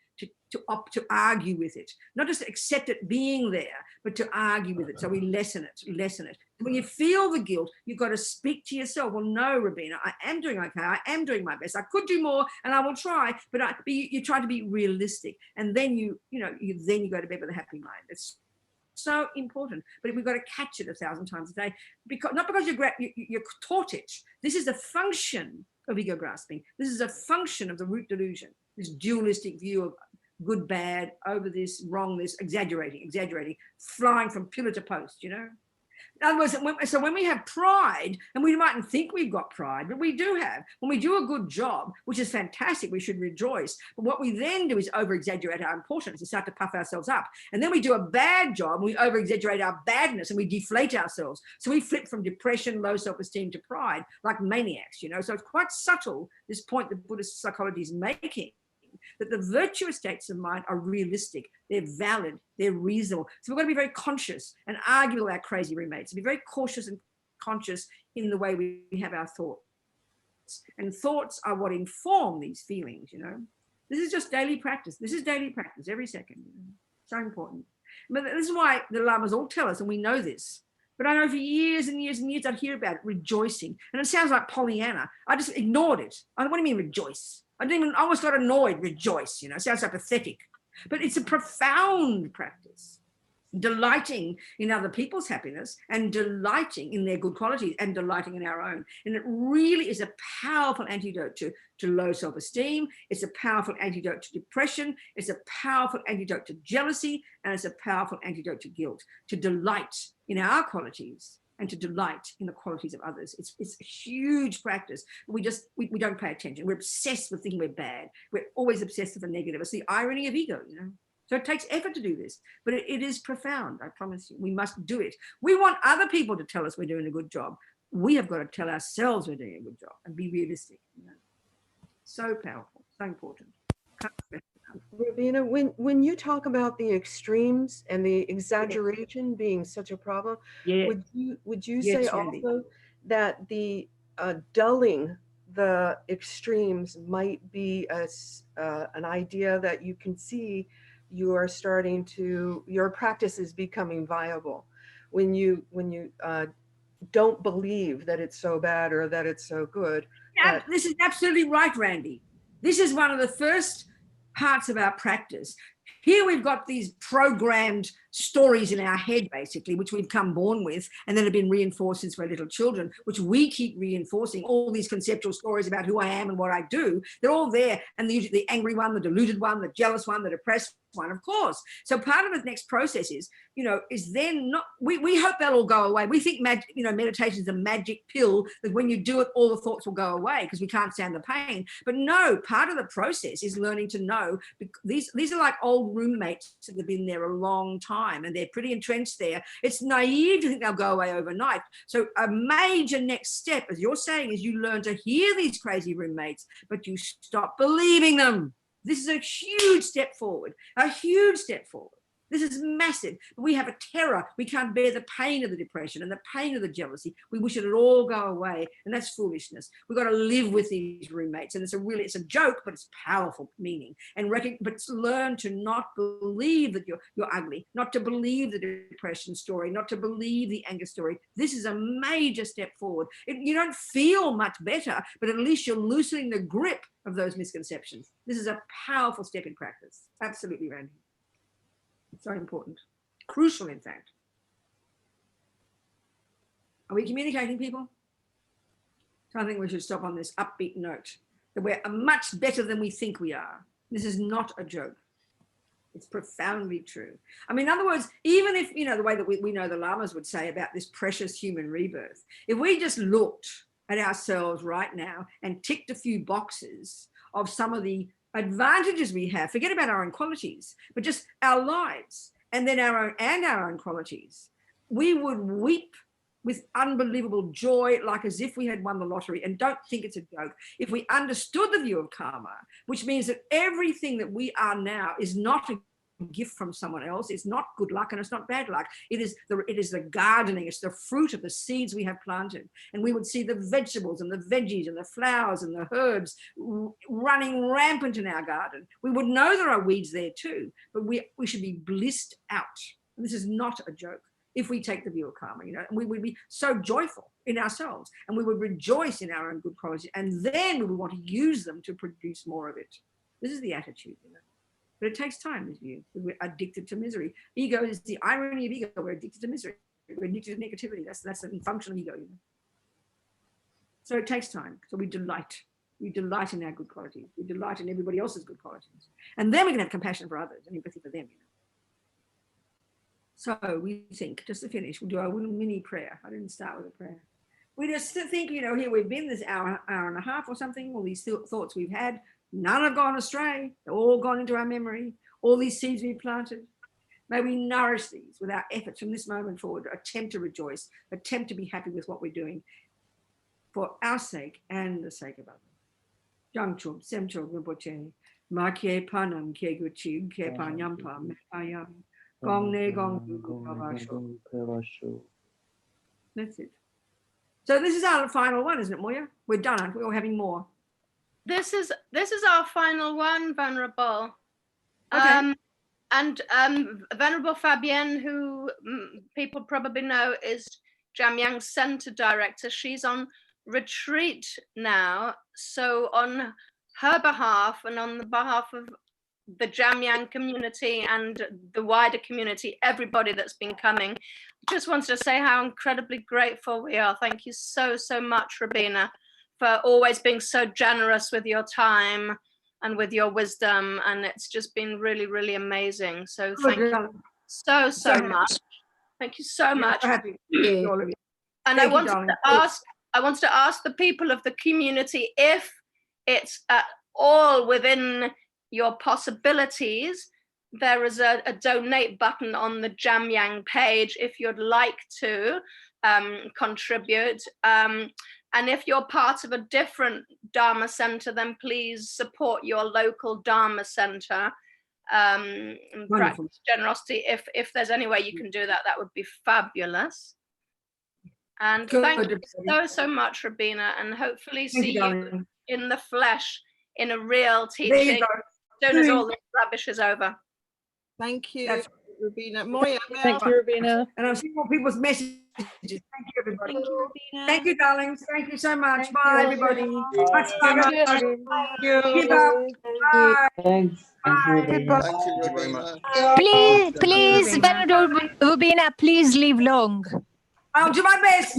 [SPEAKER 1] to argue with it. Not just accept it being there, but to argue with it. So we lessen it. When you feel the guilt, you've got to speak to yourself. Well, no, Robina, I am doing okay. I am doing my best. I could do more and I will try, but you try to be realistic. And then you go to bed with a happy mind. It's so important, but we've got to catch it 1,000 times a day, not because you're taught it. This is a function of ego grasping. This is a function of the root delusion, this dualistic view of good, bad, over this, wrong, this, exaggerating, flying from pillar to post, you know? In other words, so when we have pride, and we mightn't think we've got pride, but we do have, when we do a good job, which is fantastic, we should rejoice. But what we then do is over-exaggerate our importance and start to puff ourselves up. And then we do a bad job, and we over-exaggerate our badness, and we deflate ourselves. So we flip from depression, low self-esteem to pride, like maniacs, you know? So it's quite subtle, this point that Buddhist psychology is making, that the virtuous states of mind are realistic, they're valid, they're reasonable. So we've got to be very conscious and argue with our crazy roommates, be very cautious and conscious in the way we have our thoughts. And thoughts are what inform these feelings, you know. This is just daily practice. This is daily practice every second. You know? So important. But this is why the lamas all tell us, and we know this. But I know for years and years and years I'd hear about it, rejoicing. And it sounds like Pollyanna. I just ignored it. What do you mean rejoice? I almost got annoyed, rejoice, you know, it sounds so pathetic. But it's a profound practice, delighting in other people's happiness and delighting in their good qualities and delighting in our own. And it really is a powerful antidote to low self-esteem. It's a powerful antidote to depression. It's a powerful antidote to jealousy. And it's a powerful antidote to guilt, to delight in our qualities and to delight in the qualities of others. It's a huge practice. We don't pay attention. We're obsessed with thinking we're bad. We're always obsessed with the negative. It's the irony of ego, you know. So it takes effort to do this, but it is profound, I promise you. We must do it. We want other people to tell us we're doing a good job. We have got to tell ourselves we're doing a good job and be realistic. You know? So powerful, so important.
[SPEAKER 3] Robina, when you talk about the extremes and the exaggeration being such a problem, would you say also that the dulling the extremes might be an idea that you can see you are starting to, your practice is becoming viable when you don't believe that it's so bad or that it's so good?
[SPEAKER 1] Yeah, this is absolutely right, Randy. This is one of the first parts of our practice. Here we've got these programmed stories in our head, basically, which we've come born with and that have been reinforced since we're little children, which we keep reinforcing. All these conceptual stories about who I am and what I do, they're all there. And usually the angry one, the deluded one, the jealous one, the depressed one, of course. So part of the next process is, you know, is then not, we hope they'll all go away. We think, you know, meditation is a magic pill that when you do it, all the thoughts will go away because we can't stand the pain. But no, part of the process is learning to know, these are like old roommates that have been there a long time and they're pretty entrenched there. It's naive to think they'll go away overnight. So a major next step, as you're saying, is you learn to hear these crazy roommates, but you stop believing them. This is a huge step forward, a huge step forward. This is massive. We have a terror. We can't bear the pain of the depression and the pain of the jealousy. We wish it would all go away, and that's foolishness. We've got to live with these roommates, and it's a joke, but it's powerful meaning. And but learn to not believe that you're ugly, not to believe the depression story, not to believe the anger story. This is a major step forward. You don't feel much better, but at least you're loosening the grip of those misconceptions. This is a powerful step in practice. Absolutely, Randy. So important, crucial, in fact. Are we communicating, people? So I think we should stop on this upbeat note that we're much better than we think we are. This is not a joke. It's profoundly true. I mean, in other words, even if, you know, the way that we know the lamas would say about this precious human rebirth, if we just looked at ourselves right now and ticked a few boxes of some of the advantages we have, forget about our own qualities, but just our lives and then our own qualities, we would weep with unbelievable joy, like as if we had won the lottery. And don't think it's a joke. If we understood the view of karma, which means that everything that we are now is not a gift from someone else, it's not good luck and it's not bad luck. It is the gardening, it's the fruit of the seeds we have planted. And we would see the vegetables and the veggies and the flowers and the herbs running rampant in our garden. We would know there are weeds there too, but we should be blissed out. And this is not a joke. If we take the view of karma, you know, we would be so joyful in ourselves and we would rejoice in our own good qualities, and then we would want to use them to produce more of it. This is the attitude, you know. But it takes time, this view. We're addicted to misery. Ego is the irony of ego. We're addicted to misery. We're addicted to negativity. That's a function of ego, you know. So it takes time. So we delight. We delight in our good qualities. We delight in everybody else's good qualities. And then we can have compassion for others and empathy for them, you know. So we think, just to finish, we'll do our little mini prayer. I didn't start with a prayer. We just think, you know, here we've been this hour and a half or something, all these thoughts we've had, none have gone astray. They've all gone into our memory. All these seeds we've planted. May we nourish these with our efforts from this moment forward, attempt to rejoice, attempt to be happy with what we're doing for our sake and the sake of others. Jangchum, Semchum, Rinpoche, Ma Kye Panam, Kye Guchi, Kye Panyampa, Mepayam, Gong Ne Gong Gavasho. That's it. So this is our final one, isn't it, Moya? We're done, aren't we? Or having more?
[SPEAKER 15] This is our final one, Venerable.
[SPEAKER 1] Okay.
[SPEAKER 15] And Venerable Fabienne, who people probably know is Jamyang Center Director, she's on retreat now. So on her behalf and on the behalf of the Jamyang community and the wider community, everybody that's been coming, just wanted to say how incredibly grateful we are. Thank you so, so much, Robina, for always being so generous with your time and with your wisdom. And it's just been really, really amazing. So thank you so, so much. Thank you so much. And I wanted to ask the people of the community if it's at all within your possibilities. There is a donate button on the Jamyang page if you'd like to contribute. And if you're part of a different Dharma center, then please support your local Dharma center. And practice generosity. If there's any way you can do that, that would be fabulous. And thank you so much, Robina, and hopefully see you in the flesh in a real teaching as soon as all this rubbish is over.
[SPEAKER 16] Thank you, Robina. Moya,
[SPEAKER 2] thank you, Robina.
[SPEAKER 1] And I've seen more people's messages messages. Thank you, everybody.
[SPEAKER 16] Thank you, Robina.
[SPEAKER 1] Thank you, darlings. Thank you so much.
[SPEAKER 3] Thank
[SPEAKER 1] Bye,
[SPEAKER 3] you,
[SPEAKER 1] everybody.
[SPEAKER 3] everybody.
[SPEAKER 1] Much
[SPEAKER 3] Thank
[SPEAKER 1] love.
[SPEAKER 3] you.
[SPEAKER 1] Keep up. Bye.
[SPEAKER 11] Thanks.
[SPEAKER 1] Bye.
[SPEAKER 7] Thank you, Robina.
[SPEAKER 16] Please, Venerable Robina, please leave long.
[SPEAKER 1] I'll do my best.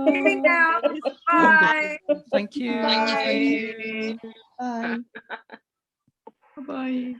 [SPEAKER 1] Leaving now. Bye.
[SPEAKER 2] Thank you.
[SPEAKER 8] Bye. Bye.
[SPEAKER 3] Bye.